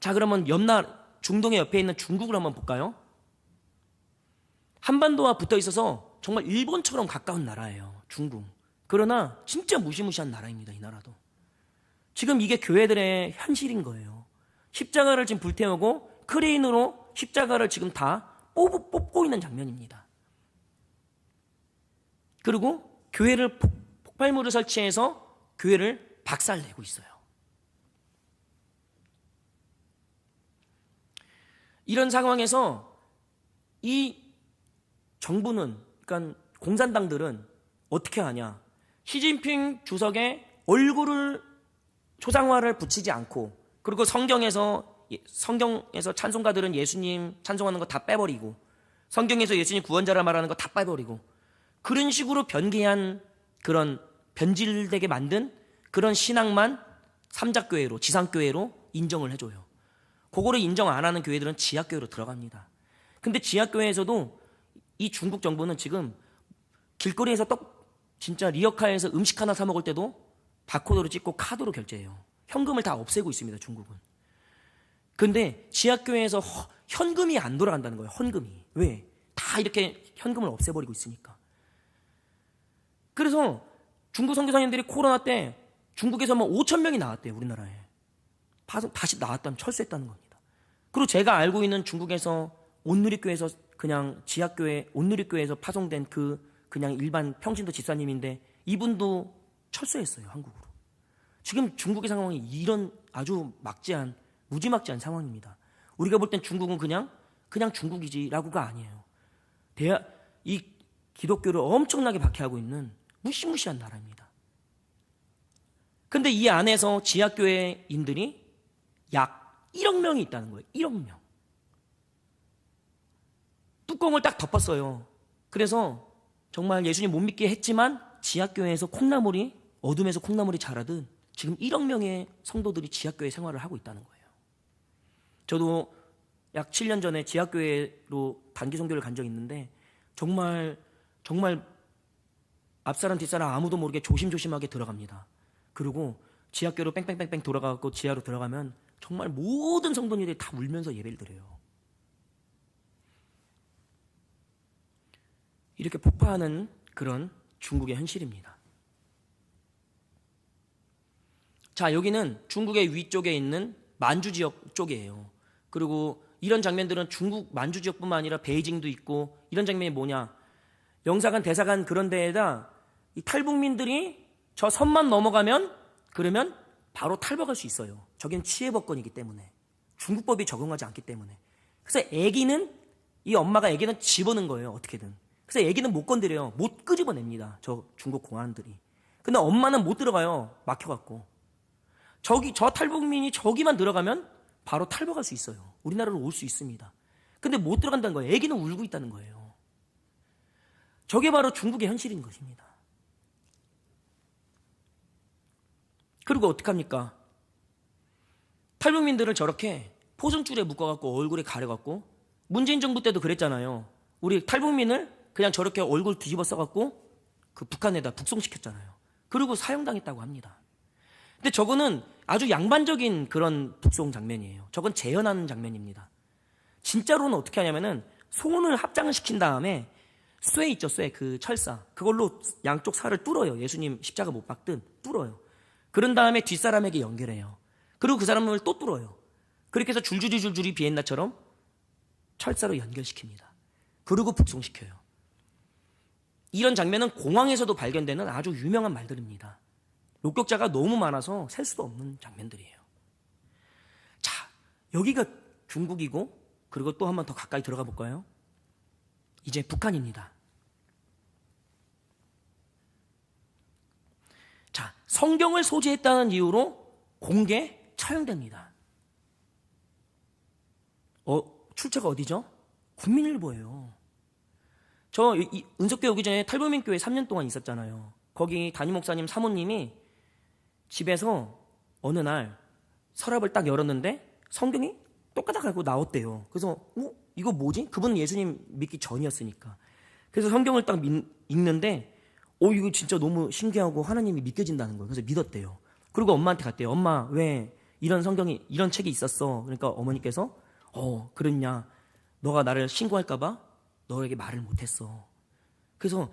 자, 그러면 중동의 옆에 있는 중국을 한번 볼까요? 한반도와 붙어 있어서 정말 일본처럼 가까운 나라예요, 중국. 그러나 진짜 무시무시한 나라입니다, 이 나라도. 지금 이게 교회들의 현실인 거예요. 십자가를 지금 불태우고 크레인으로 십자가를 지금 다 뽑고 있는 장면입니다. 그리고 교회를 폭발물을 설치해서 교회를 박살내고 있어요. 이런 상황에서 이 정부는, 그러니까 공산당들은 어떻게 하냐? 시진핑 주석의 얼굴을 초상화를 붙이지 않고, 그리고 성경에서 찬송가들은 예수님 찬송하는 거 다 빼버리고, 성경에서 예수님 구원자라 말하는 거 다 빼버리고, 그런 식으로 변개한, 그런 변질되게 만든 그런 신앙만 삼자교회로, 지상교회로 인정을 해줘요. 그거를 인정 안 하는 교회들은 지하교회로 들어갑니다. 근데 지하교회에서도 이 중국 정부는 지금 길거리에서 진짜 리어카에서 음식 하나 사 먹을 때도 바코드로 찍고 카드로 결제해요. 현금을 다 없애고 있습니다, 중국은. 근데 지하교회에서 현금이 안 돌아간다는 거예요, 현금이. 왜? 다 이렇게 현금을 없애버리고 있으니까. 그래서 중국 선교사님들이 코로나 때 중국에서 뭐 5천 명이 나왔대요, 우리나라에. 다시 나왔다면 철수했다는 겁니다. 그리고 제가 알고 있는 중국에서 온누리교회에서 그냥 지하교회 온누리교회에서 파송된 그냥 일반 평신도 집사님인데 이분도 철수했어요, 한국으로. 지금 중국의 상황이 이런 아주 무지막지한 상황입니다. 우리가 볼 땐 중국은 그냥 중국이지라고가 아니에요. 이 기독교를 엄청나게 박해하고 있는 무시무시한 나라입니다. 근데 이 안에서 지하교회인들이 약 1억 명이 있다는 거예요. 1억 명. 뚜껑을 딱 덮었어요. 그래서 정말 예수님 못 믿게 했지만 지하교회에서 어둠에서 콩나물이 자라듯 지금 1억 명의 성도들이 지하교회 생활을 하고 있다는 거예요. 저도 약 7년 전에 지하교회로 단기 선교를 간 적이 있는데 정말 앞사람 뒷사람 아무도 모르게 조심조심하게 들어갑니다. 그리고 지하교로 뺑뺑뺑뺑 돌아가고 지하로 들어가면 정말 모든 성도님들이 다 울면서 예배를 드려요. 이렇게 폭파하는 그런 중국의 현실입니다. 자, 여기는 중국의 위쪽에 있는 만주 지역 쪽이에요. 그리고 이런 장면들은 중국 만주 지역뿐만 아니라 베이징도 있고, 이런 장면이 뭐냐, 영사관 대사관 그런 데에다 이 탈북민들이 저 선만 넘어가면 그러면 바로 탈북할 수 있어요. 저긴 치해법권이기 때문에, 중국법이 적용하지 않기 때문에. 그래서 이 엄마가 애기는 집어넣은 거예요, 어떻게든. 그래서 애기는 못 건드려요. 못 끄집어냅니다, 저 중국 공안들이. 근데 엄마는 못 들어가요, 막혀갖고. 저 탈북민이 저기만 들어가면 바로 탈북할 수 있어요. 우리나라로 올 수 있습니다. 근데 못 들어간다는 거예요. 애기는 울고 있다는 거예요. 저게 바로 중국의 현실인 것입니다. 그리고 어떡합니까? 탈북민들을 저렇게 포승줄에 묶어갖고 얼굴에 가려갖고, 문재인 정부 때도 그랬잖아요. 우리 탈북민을 그냥 저렇게 얼굴 뒤집어 써갖고 그 북한에다 북송시켰잖아요. 그리고 사형당했다고 합니다. 근데 저거는 아주 양반적인 그런 북송 장면이에요. 저건 재현하는 장면입니다. 진짜로는 어떻게 하냐면은 손을 합장을 시킨 다음에 쇠 있죠, 쇠, 그 철사, 그걸로 양쪽 살을 뚫어요. 예수님 십자가 못 박듯 뚫어요. 그런 다음에 뒷사람에게 연결해요. 그리고 그 사람을 또 뚫어요. 그렇게 해서 줄줄이 비엔나처럼 철사로 연결시킵니다. 그리고 북송시켜요. 이런 장면은 공항에서도 발견되는 아주 유명한 말들입니다. 목격자가 너무 많아서 셀 수도 없는 장면들이에요. 자, 여기가 중국이고, 그리고 또 한 번 더 가까이 들어가 볼까요? 이제 북한입니다. 자, 성경을 소지했다는 이유로 공개 처형됩니다. 출처가 어디죠? 국민일보예요. 저 은석교 오기 전에 탈북민교회 3년 동안 있었잖아요. 거기 담임 목사님 사모님이 집에서 어느 날 서랍을 딱 열었는데 성경이 똑같아 가지고 나왔대요. 그래서 이거 뭐지? 그분은 예수님 믿기 전이었으니까. 그래서 성경을 딱 읽는데 이거 진짜 너무 신기하고 하나님이 믿겨진다는 거예요. 그래서 믿었대요. 그리고 엄마한테 갔대요. 엄마, 왜 이런 책이 있었어? 그러니까 어머니께서 그랬냐? 너가 나를 신고할까 봐 너에게 말을 못했어. 그래서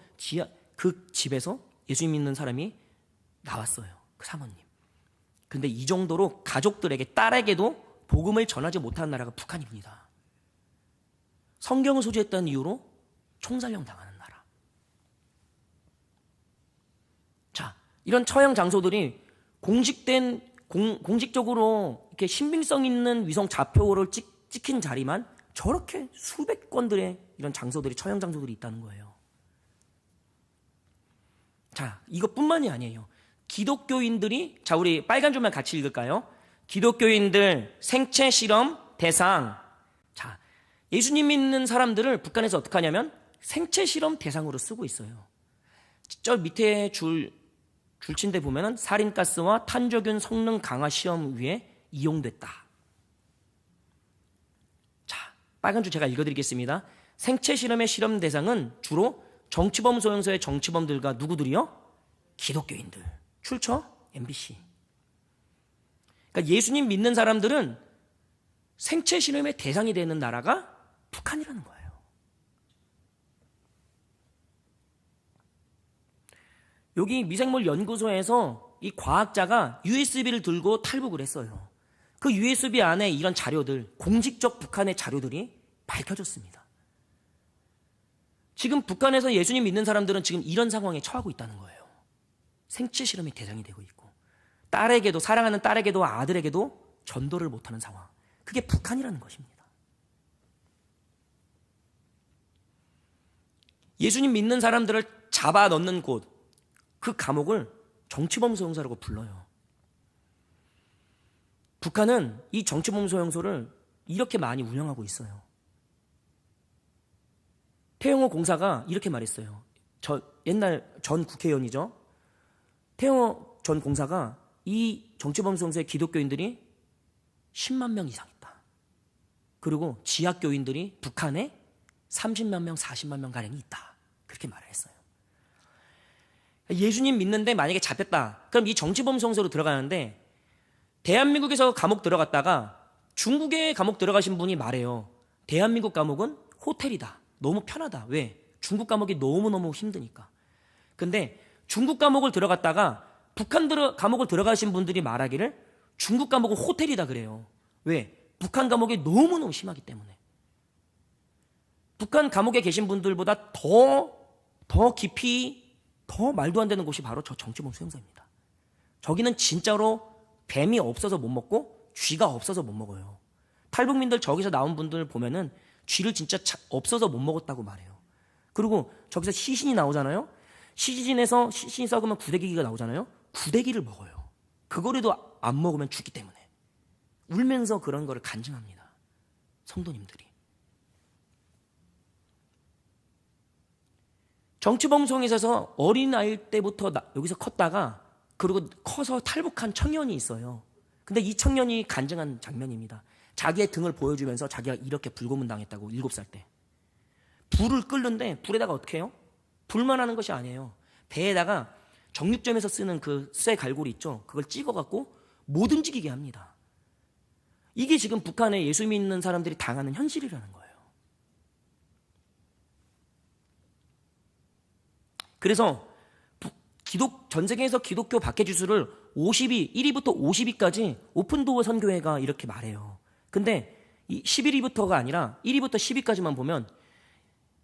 그 집에서 예수님 믿는 사람이 나왔어요. 그 사모님. 근데 이 정도로 가족들에게, 딸에게도 복음을 전하지 못하는 나라가 북한입니다. 성경을 소지했다는 이유로 총살령 당하는 나라. 자, 이런 처형 장소들이 공식적으로 이렇게 신빙성 있는 위성 좌표를 찍힌 자리만 저렇게 수백 건들의 이런 장소들이, 처형 장소들이 있다는 거예요. 자, 이것뿐만이 아니에요. 기독교인들이, 자, 우리 빨간 줄만 같이 읽을까요? 기독교인들 생체 실험 대상. 자, 예수님 믿는 사람들을 북한에서 어떻게 하냐면 생체 실험 대상으로 쓰고 있어요. 저 밑에 줄친데 보면은 살인가스와 탄저균 성능 강화 시험 위에 이용됐다. 자, 빨간 줄 제가 읽어드리겠습니다. 생체 실험의 실험 대상은 주로 정치범 소형소의 정치범들과 누구들이요? 기독교인들. 출처? MBC. 그러니까 예수님 믿는 사람들은 생체 실험의 대상이 되는 나라가 북한이라는 거예요. 여기 미생물 연구소에서 이 과학자가 USB를 들고 탈북을 했어요. 그 USB 안에 이런 자료들, 공식적 북한의 자료들이 밝혀졌습니다. 지금 북한에서 예수님 믿는 사람들은 지금 이런 상황에 처하고 있다는 거예요. 생체 실험의 대상이 되고 있고, 딸에게도, 사랑하는 딸에게도 아들에게도 전도를 못하는 상황. 그게 북한이라는 것입니다. 예수님 믿는 사람들을 잡아 넣는 곳, 그 감옥을 정치범 소형소라고 불러요. 북한은 이 정치범 소형소를 이렇게 많이 운영하고 있어요. 태영호 공사가 이렇게 말했어요. 옛날 전 국회의원이죠. 태영호 전 공사가 이 정치범 소형소의 기독교인들이 10만 명 이상 있다. 그리고 지하교인들이 북한에 30만 명, 40만 명 가량이 있다. 그렇게 말을 했어요. 예수님 믿는데 만약에 잡혔다. 그럼 이 정치범 소형소로 들어가는데 대한민국에서 감옥 들어갔다가 중국에 감옥 들어가신 분이 말해요. 대한민국 감옥은 호텔이다. 너무 편하다. 왜? 중국 감옥이 너무너무 힘드니까. 근데 중국 감옥을 들어갔다가 북한 감옥을 들어가신 분들이 말하기를 중국 감옥은 호텔이다 그래요. 왜? 북한 감옥이 너무너무 심하기 때문에. 북한 감옥에 계신 분들보다 더 깊이 더 말도 안 되는 곳이 바로 저 정치범 수용소입니다. 저기는 진짜로 뱀이 없어서 못 먹고 쥐가 없어서 못 먹어요. 탈북민들 저기서 나온 분들 보면은 쥐를 진짜 없어서 못 먹었다고 말해요. 그리고 저기서 시신이 나오잖아요. 시신에서 시신이 썩으면 구데기가 나오잖아요. 구데기를 먹어요. 그거라도 안 먹으면 죽기 때문에. 울면서 그런 거를 간증합니다. 성도님들이. 정치범송에 있어서 어린아이 때부터 여기서 컸다가 그리고 커서 탈북한 청년이 있어요. 근데 이 청년이 간증한 장면입니다. 자기의 등을 보여주면서 자기가 이렇게 불고문 당했다고 7살 때. 불을 끓는데 불에다가 어떻게 해요? 불만 하는 것이 아니에요. 배에다가 정육점에서 쓰는 그 쇠 갈고리 있죠? 그걸 찍어갖고 못 움직이게 합니다. 이게 지금 북한에 예수 믿는 사람들이 당하는 현실이라는 거예요. 그래서 전 세계에서 기독교 박해지수를 1위부터 50위까지 오픈도어 선교회가 이렇게 말해요. 근데 이 11위부터가 아니라 1위부터 10위까지만 보면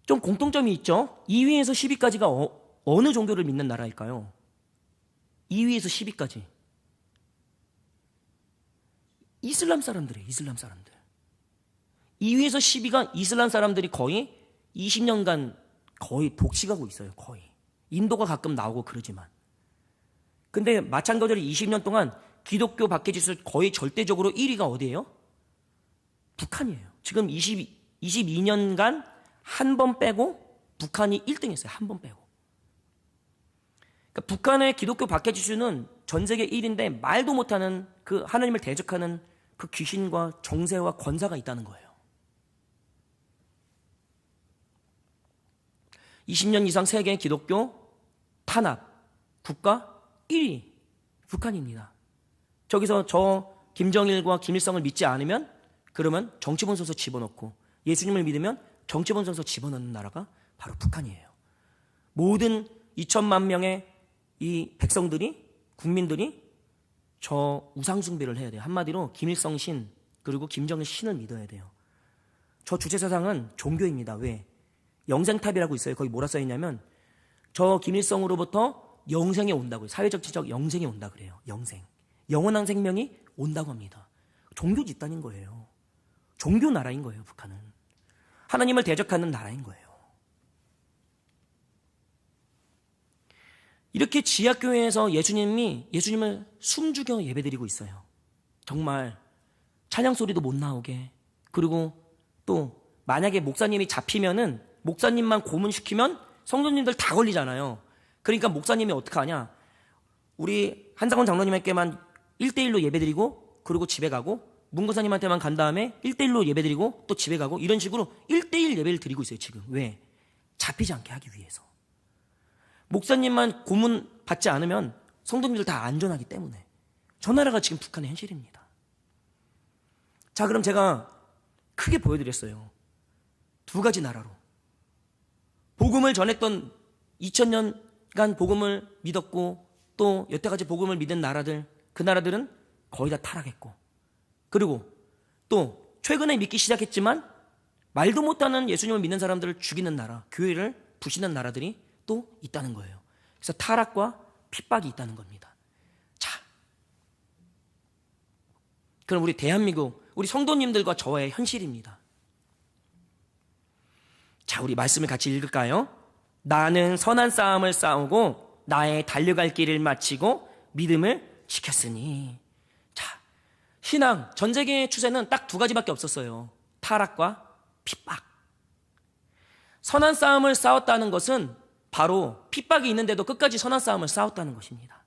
좀 공통점이 있죠. 2위에서 10위까지가 어느 종교를 믿는 나라일까요? 2위에서 10위까지. 이슬람 사람들이에요. 이슬람 사람들. 2위에서 10위가 이슬람 사람들이 거의 20년간 거의 독식하고 있어요. 거의. 인도가 가끔 나오고 그러지만. 근데 마찬가지로 20년 동안 기독교 박해지수 거의 절대적으로 1위가 어디예요? 북한이에요. 지금 22년간 한 번 빼고 북한이 1등 했어요. 한 번 빼고. 그러니까 북한의 기독교 박해지수는 전 세계 1위인데 말도 못하는 그 하나님을 대적하는 그 귀신과 정세와 권사가 있다는 거예요. 20년 이상 세계 기독교 탄압 국가 1위 북한입니다. 저기서 저 김정일과 김일성을 믿지 않으면 그러면 정치본선서 집어넣고 예수님을 믿으면 정치본선서 집어넣는 나라가 바로 북한이에요. 모든 2천만 명의 이 백성들이 국민들이 저 우상숭배를 해야 돼요. 한마디로 김일성 신 그리고 김정일 신을 믿어야 돼요. 저 주체사상은 종교입니다. 왜? 영생탑이라고 있어요. 거기 뭐라 써있냐면 저 김일성으로부터 영생이 온다고요. 사회적 지적 영생이 온다 그래요. 영생. 영원한 생명이 온다고 합니다. 종교 집단인 거예요. 종교 나라인 거예요. 북한은. 하나님을 대적하는 나라인 거예요. 이렇게 지하교회에서 예수님을 숨죽여 예배드리고 있어요. 정말 찬양 소리도 못 나오게. 그리고 또 만약에 목사님이 잡히면은 목사님만 고문시키면 성도님들 다 걸리잖아요. 그러니까 목사님이 어떻게 하냐? 우리 한상원 장로님에게만 1대1로 예배드리고 그리고 집에 가고 문고사님한테만 간 다음에 1대1로 예배드리고 또 집에 가고 이런 식으로 1대1 예배를 드리고 있어요. 지금. 왜? 잡히지 않게 하기 위해서. 목사님만 고문 받지 않으면 성도님들 다 안전하기 때문에. 저 나라가 지금 북한의 현실입니다. 자, 그럼 제가 크게 보여드렸어요. 두 가지 나라로. 복음을 전했던 2000년간 복음을 믿었고 또 여태까지 복음을 믿은 나라들, 그 나라들은 거의 다 타락했고, 그리고 또 최근에 믿기 시작했지만 말도 못하는 예수님을 믿는 사람들을 죽이는 나라, 교회를 부시는 나라들이 또 있다는 거예요. 그래서 타락과 핍박이 있다는 겁니다. 자, 그럼 우리 대한민국, 우리 성도님들과 저의 현실입니다. 자, 우리 말씀을 같이 읽을까요? 나는 선한 싸움을 싸우고 나의 달려갈 길을 마치고 믿음을 지켰으니. 자, 신앙, 전 세계의 추세는 딱 두 가지밖에 없었어요. 타락과 핍박. 선한 싸움을 싸웠다는 것은 바로 핍박이 있는데도 끝까지 선한 싸움을 싸웠다는 것입니다.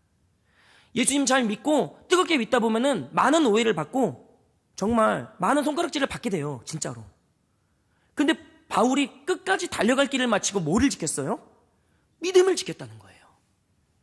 예수님 잘 믿고 뜨겁게 믿다 보면은 많은 오해를 받고 정말 많은 손가락질을 받게 돼요. 진짜로. 근데 바울이 끝까지 달려갈 길을 마치고 뭐를 지켰어요? 믿음을 지켰다는 거예요.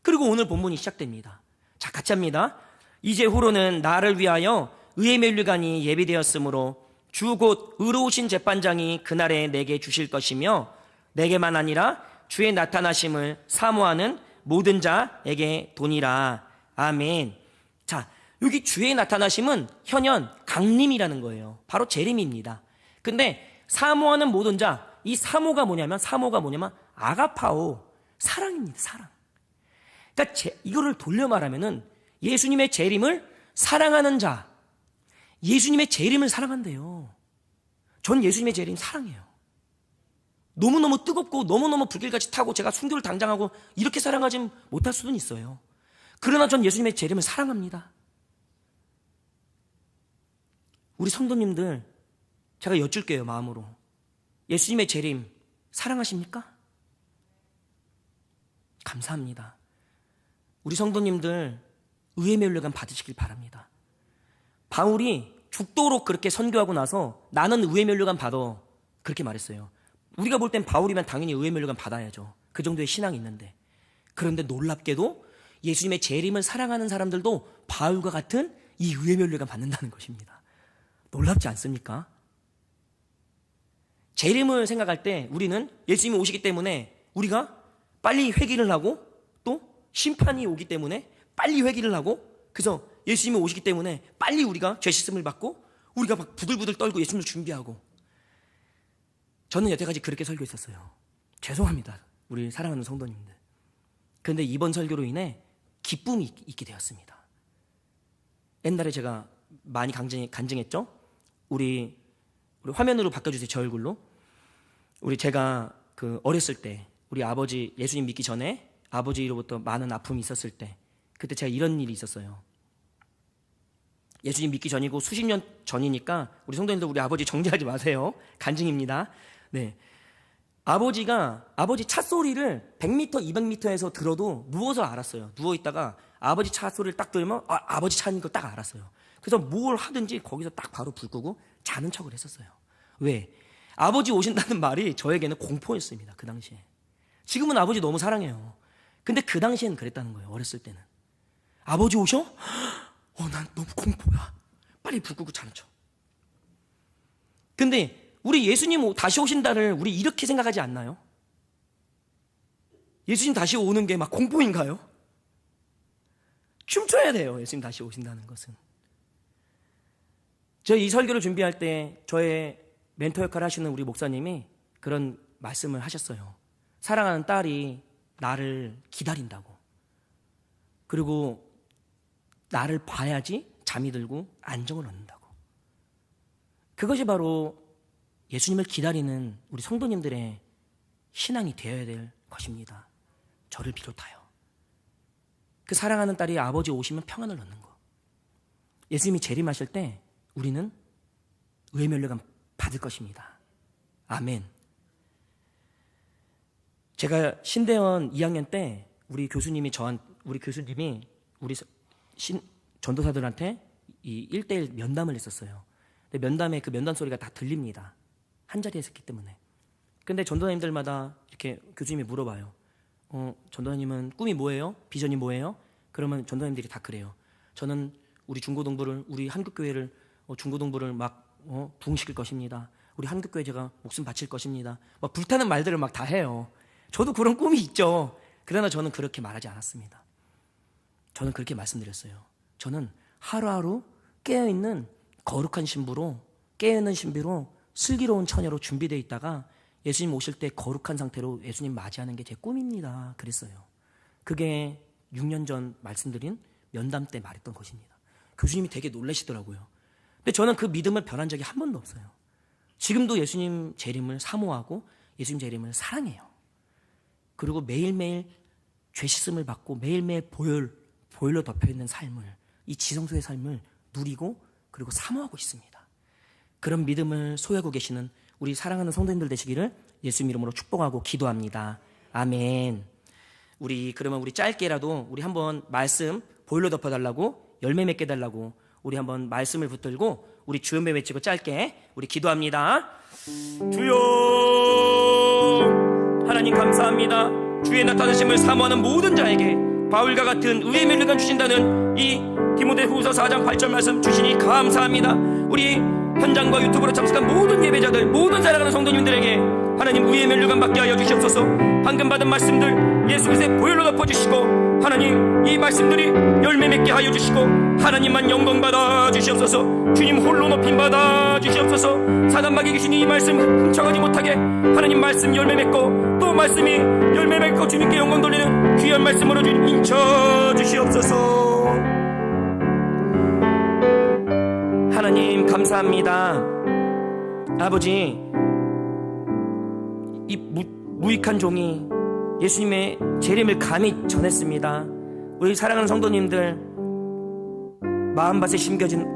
그리고 오늘 본문이 시작됩니다. 자, 같이 합니다. 이제후로는 나를 위하여 의의 면류관이 예비되었으므로 주 곧 의로우신 재판장이 그날에 내게 주실 것이며 내게만 아니라 주의 나타나심을 사모하는 모든 자에게 도니라. 아멘. 자, 여기 주의 나타나심은 현현 강림이라는 거예요. 바로 재림입니다. 근데 사모하는 모든 자, 이 사모가 뭐냐면 아가파오, 사랑입니다. 사랑. 그러니까 이거를 돌려 말하면은 예수님의 재림을 사랑하는 자, 예수님의 재림을 사랑한대요. 전 예수님의 재림 사랑해요. 너무너무 뜨겁고 너무너무 불길같이 타고 제가 순교를 당장하고 이렇게 사랑하지 못할 수는 있어요. 그러나 전 예수님의 재림을 사랑합니다. 우리 성도님들, 제가 여쭐게요, 마음으로. 예수님의 재림 사랑하십니까? 감사합니다. 우리 성도님들 의의 면류관 받으시길 바랍니다. 바울이 죽도록 그렇게 선교하고 나서 나는 의의 면류관 받아, 그렇게 말했어요. 우리가 볼 땐 바울이면 당연히 의의 면류관 받아야죠. 그 정도의 신앙이 있는데. 그런데 놀랍게도 예수님의 재림을 사랑하는 사람들도 바울과 같은 이 의의 면류관 받는다는 것입니다. 놀랍지 않습니까? 재림을 생각할 때 우리는 예수님이 오시기 때문에 우리가 빨리 회개를 하고 또 심판이 오기 때문에 빨리 회개를 하고, 그래서 예수님이 오시기 때문에 빨리 우리가 죄 씻음을 받고 우리가 막 부들부들 떨고 예수님을 준비하고. 저는 여태까지 그렇게 설교했었어요. 죄송합니다, 우리 사랑하는 성도님들. 그런데 이번 설교로 인해 기쁨이 있게 되었습니다. 옛날에 제가 많이 간증했죠? 우리 화면으로 바꿔주세요. 제 얼굴로. 제가 어렸을 때 우리 아버지 예수님 믿기 전에 아버지로부터 많은 아픔이 있었을 때, 그때 제가 이런 일이 있었어요. 예수님 믿기 전이고 수십 년 전이니까 우리 성도님들 우리 아버지 정죄하지 마세요. 간증입니다. 네. 아버지 차 소리를 100m, 200m에서 들어도 누워서 알았어요. 누워 있다가 아버지 차 소리를 딱 들으면 아버지 차인 걸 딱 알았어요. 그래서 뭘 하든지 거기서 딱 바로 불 끄고 자는 척을 했었어요. 왜? 아버지 오신다는 말이 저에게는 공포였습니다. 그 당시에. 지금은 아버지 너무 사랑해요. 근데 그 당시에는 그랬다는 거예요. 어렸을 때는. 아버지 오셔? 난 너무 공포야. 빨리 불 끄고 자는 척. 근데 우리 예수님 다시 오신다를 우리 이렇게 생각하지 않나요? 예수님 다시 오는 게 막 공포인가요? 춤춰야 돼요. 예수님 다시 오신다는 것은. 저 이 설교를 준비할 때 저의 멘토 역할을 하시는 우리 목사님이 그런 말씀을 하셨어요. 사랑하는 딸이 나를 기다린다고. 그리고 나를 봐야지 잠이 들고 안정을 얻는다고. 그것이 바로 예수님을 기다리는 우리 성도님들의 신앙이 되어야 될 것입니다. 저를 비롯하여. 그 사랑하는 딸이 아버지 오시면 평안을 얻는 것. 예수님이 재림하실 때 우리는 의의 면류관 받을 것입니다. 아멘. 제가 신대원 2학년 때 우리 교수님이 우리 전도사들한테 이 1대1 면담을 했었어요. 근데 면담에 그 면담 소리가 다 들립니다. 한 자리에 있었기 때문에. 근데 전도사님들마다 이렇게 교수님이 물어봐요. 전도사님은 꿈이 뭐예요? 비전이 뭐예요? 그러면 전도사님들이 다 그래요. 저는 우리 중고등부를, 우리 한국교회를 중고등부를 막 부흥시킬 것입니다. 우리 한국교회 제가 목숨 바칠 것입니다. 막 불타는 말들을 막 다 해요. 저도 그런 꿈이 있죠. 그러나 저는 그렇게 말하지 않았습니다. 저는 그렇게 말씀드렸어요. 저는 하루하루 깨어있는 거룩한 신부로, 깨어있는 신비로, 슬기로운 처녀로 준비되어 있다가 예수님 오실 때 거룩한 상태로 예수님 맞이하는 게 제 꿈입니다. 그랬어요. 그게 6년 전 말씀드린 면담 때 말했던 것입니다. 교수님이 되게 놀라시더라고요. 근데 저는 그 믿음을 변한 적이 한 번도 없어요. 지금도 예수님 재림을 사모하고 예수님 재림을 사랑해요. 그리고 매일매일 죄 씻음을 받고 매일매일 보혈로 덮여있는 삶을, 이 지성소의 삶을 누리고 그리고 사모하고 있습니다. 그런 믿음을 소유하고 계시는 우리 사랑하는 성도님들 되시기를 예수님 이름으로 축복하고 기도합니다. 아멘. 그러면 우리 짧게라도 우리 한번 말씀 보일러 덮어달라고, 열매 맺게 달라고 우리 한번 말씀을 붙들고 우리 주연배 외치고 짧게 우리 기도합니다. 주여, 하나님 감사합니다. 주의 나타나심을 사모하는 모든 자에게 바울과 같은 의의 멸류관 주신다는 이 디모데후서 4장 8절 말씀 주시니 감사합니다. 우리 현장과 유튜브로 참석한 모든 예배자들, 모든 사랑하는 성도님들에게 하나님 의의 멸류관 받게 하여 주시옵소서. 방금 받은 말씀들 예수 그리스도의 보혈로 덮어주시고 하나님 이 말씀들이 열매 맺게 하여 주시고 하나님만 영광 받아 주시옵소서. 주님 홀로 높임 받아 주시옵소서. 사단마귀 귀신이 이 말씀 훔쳐가지 못하게 하나님 말씀 열매 맺고 또 말씀이 열매 맺고 주님께 영광 돌리는 귀한 말씀으로 주님 인쳐 주시옵소서. 하나님 감사합니다. 아버지, 이 무익한 종이 예수님의 재림을 감히 전했습니다. 우리 사랑하는 성도님들 마음밭에 심겨진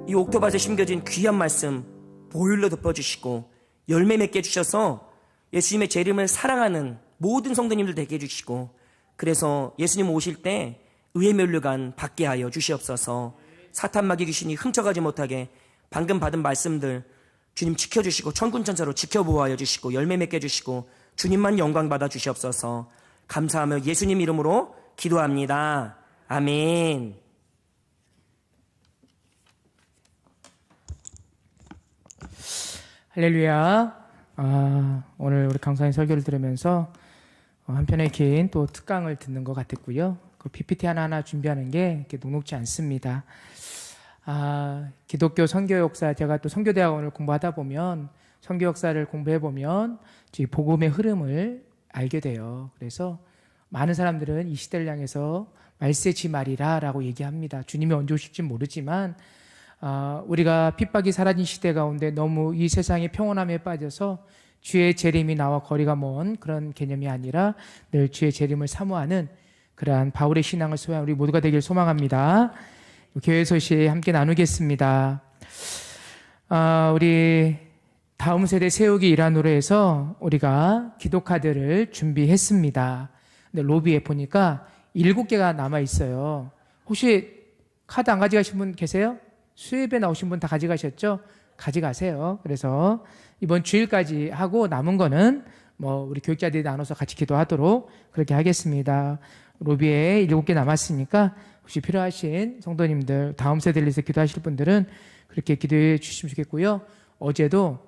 이 옥토밭에 심겨진 귀한 말씀 보혈로 덮어주시고 열매 맺게 해주셔서 예수님의 재림을 사랑하는 모든 성도님들 되게 해주시고 그래서 예수님 오실 때 의의 멸류관 받게 하여 주시옵소서. 사탄마귀 귀신이 훔쳐가지 못하게 방금 받은 말씀들 주님 지켜주시고 천군천사로 지켜보호하여 주시고 열매 맺게 해주시고 주님만 영광 받아 주시옵소서. 감사하며 예수님 이름으로 기도합니다. 아멘. 할렐루야. 오늘 우리 강사님 설교를 들으면서 한편의 긴 또 특강을 듣는 것 같았고요. 그 PPT 하나하나 준비하는 게 이렇게 녹록지 않습니다. 기독교 선교 역사, 제가 또 선교대학원을 공부하다 보면 선교 역사를 공부해 보면 복음의 흐름을 알게 돼요. 그래서 많은 사람들은 이 시대를 향해서 말세지 말이라 라고 얘기합니다. 주님이 언제 오실지 모르지만 우리가 핍박이 사라진 시대 가운데 너무 이 세상의 평온함에 빠져서 주의 재림이 나와 거리가 먼 그런 개념이 아니라 늘 주의 재림을 사모하는 그러한 바울의 신앙을 소유한 우리 모두가 되길 소망합니다. 교회 소식 함께 나누겠습니다. 우리 다음 세대 세우기 일환으로 해서 우리가 기도카드를 준비했습니다. 근데 로비에 보니까 7개가 남아 있어요. 혹시 카드 안 가져가신 분 계세요? 수협에 나오신 분 다 가져가셨죠? 가져가세요. 그래서 이번 주일까지 하고 남은 거는 우리 교육자들이 나눠서 같이 기도하도록 그렇게 하겠습니다. 로비에 7개 남았으니까 혹시 필요하신 성도님들, 다음 세대를 위해서 기도하실 분들은 그렇게 기도해 주시면 좋겠고요. 어제도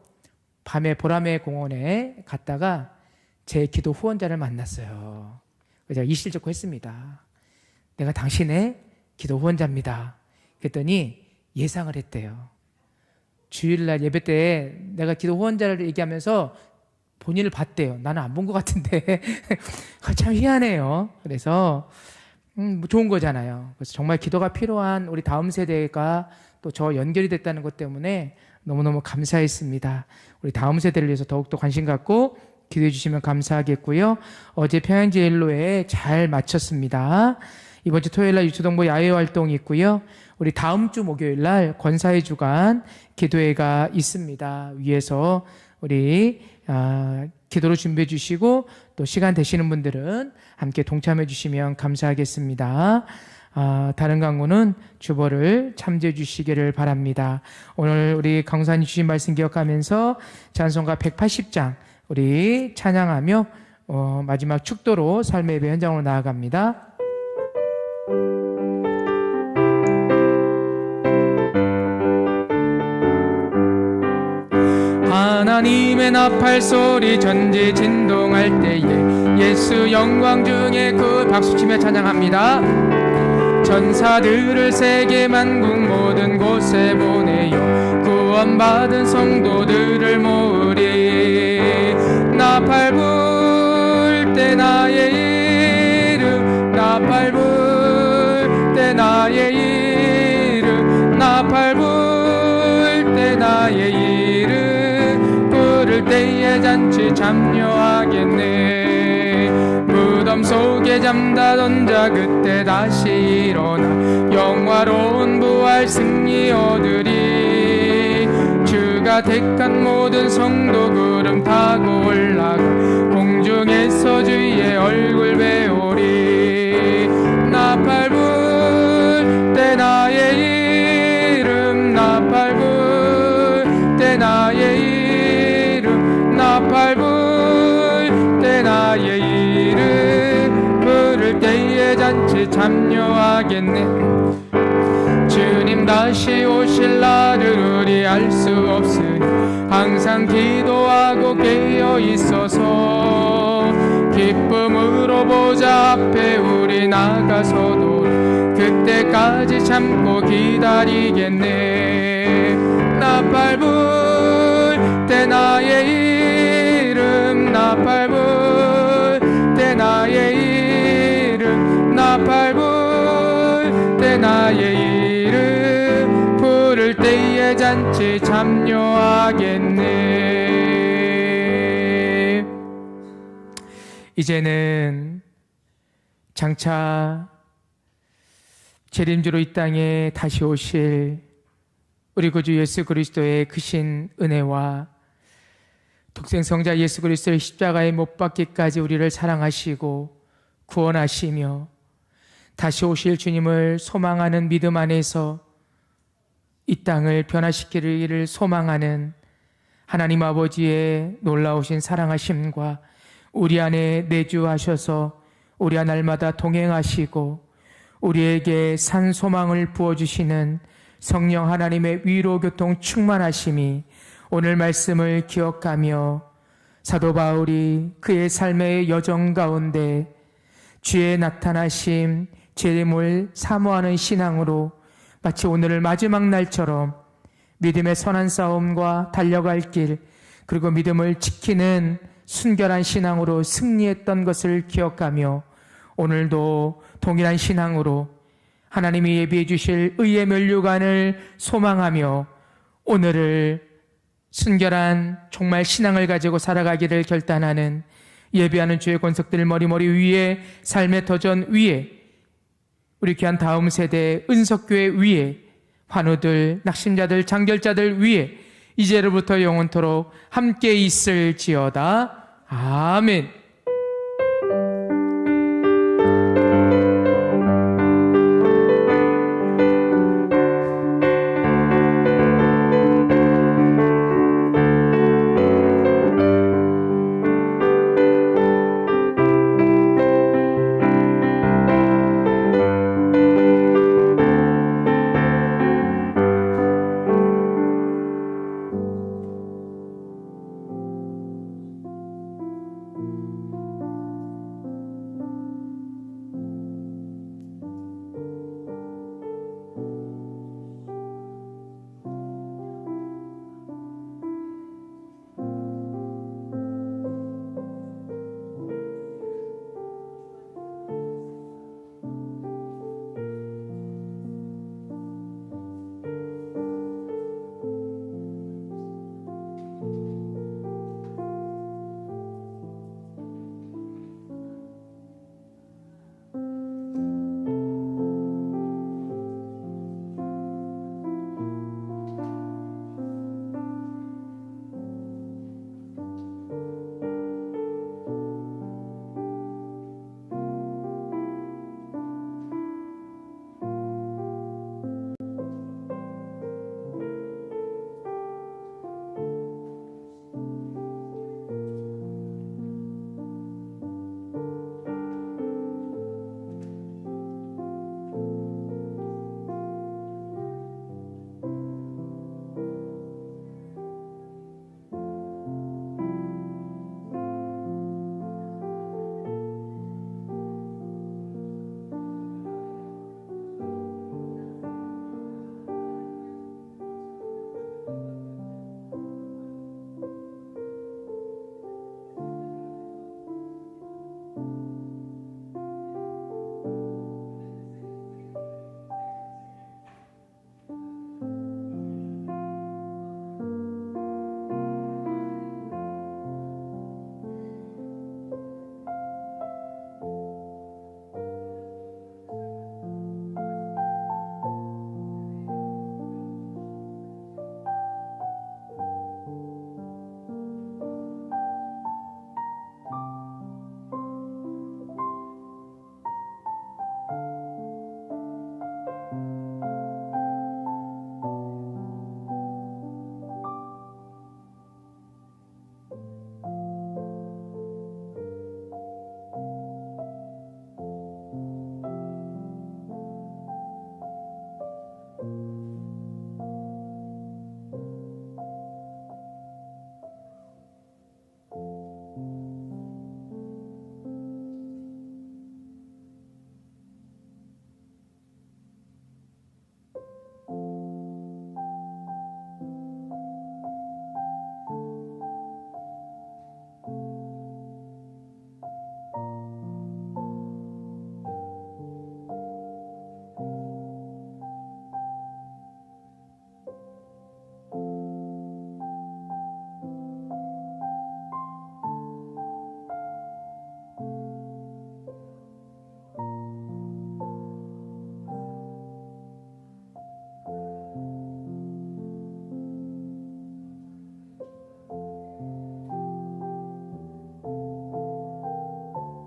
밤에 보라매 공원에 갔다가 제 기도 후원자를 만났어요. 그래서 제가 이실 적고 했습니다. 내가 당신의 기도 후원자입니다. 그랬더니 예상을 했대요. 주일날 예배 때 내가 기도 후원자를 얘기하면서 본인을 봤대요. 나는 안 본 것 같은데 참 희한해요. 그래서 좋은 거잖아요. 그래서 정말 기도가 필요한 우리 다음 세대가 또 저 연결이 됐다는 것 때문에 너무너무 감사했습니다. 우리 다음 세대를 위해서 더욱더 관심 갖고 기도해 주시면 감사하겠고요. 어제 평양제일로에 잘 마쳤습니다. 이번 주 토요일 날 유초동부 야외 활동이 있고요. 우리 다음 주 목요일 날 권사의 주간 기도회가 있습니다. 위에서 우리 기도로 준비해 주시고 또 시간 되시는 분들은 함께 동참해 주시면 감사하겠습니다. 다른 강구는 주보를 참조해 주시기를 바랍니다. 오늘 우리 강사님 주신 말씀 기억하면서 찬송가 180장 우리 찬양하며 마지막 축도로 삶의 예배 현장으로 나아갑니다. 하나님의 나팔 소리 전지 진동할 때에 예수 영광 중에 그 박수치며 찬양합니다. 전사들을 세계 만국 모든 곳에 보내어 구원받은 성도들을 모으리. 나팔 불 때 나의 이름, 나팔 불 때 나의 이름, 나팔 불 때 나의 이름, 부를 때에 잔치 참여하겠네. 무덤 속에 잠자던 자 그때 다시 일어나 영화로운 부활 승리 얻으리. 주가 택한 모든 성도 구름 타고 올라가 공중에서 주의 얼굴 배우리. 나팔 불 때 나의 이름, 나팔 불 때 나의 이름, 나팔 불 때 나의 이름, 부를 때에 잔치 참여하겠네. 주님 다시 오실 날을 우리 알 수 없으니 항상 기도하고 깨어 있어서 기쁨으로 보좌 앞에 우리 나가서도 그때까지 참고 기다리겠네. 나팔 불 때 나의 이름, 나팔 불 때 나의 이름, 나팔 불 때 나의 이름, 부를 때에 잔치 참여하겠네. 이제는 장차 재림주로 이 땅에 다시 오실 우리 구주 예수 그리스도의 크신 은혜와 독생성자 예수 그리스도의 십자가에 못 박기까지 우리를 사랑하시고 구원하시며 다시 오실 주님을 소망하는 믿음 안에서 이 땅을 변화시키기를 소망하는 하나님 아버지의 놀라우신 사랑하심과 우리 안에 내주하셔서 우리와 날마다 동행하시고 우리에게 산 소망을 부어주시는 성령 하나님의 위로 교통 충만하심이 오늘 말씀을 기억하며 사도 바울이 그의 삶의 여정 가운데 주의 나타나심, 재림을 사모하는 신앙으로 마치 오늘을 마지막 날처럼 믿음의 선한 싸움과 달려갈 길, 그리고 믿음을 지키는 순결한 신앙으로 승리했던 것을 기억하며 오늘도 동일한 신앙으로 하나님이 예비해 주실 의의 면류관을 소망하며 오늘을 순결한 정말 신앙을 가지고 살아가기를 결단하는 예배하는 주의 권속들 머리머리 위에 삶의 터전 위에 우리 귀한 다음 세대 은석교회 위에 환우들, 낙심자들, 장결자들 위에 이제로부터 영원토록 함께 있을지어다. 아멘.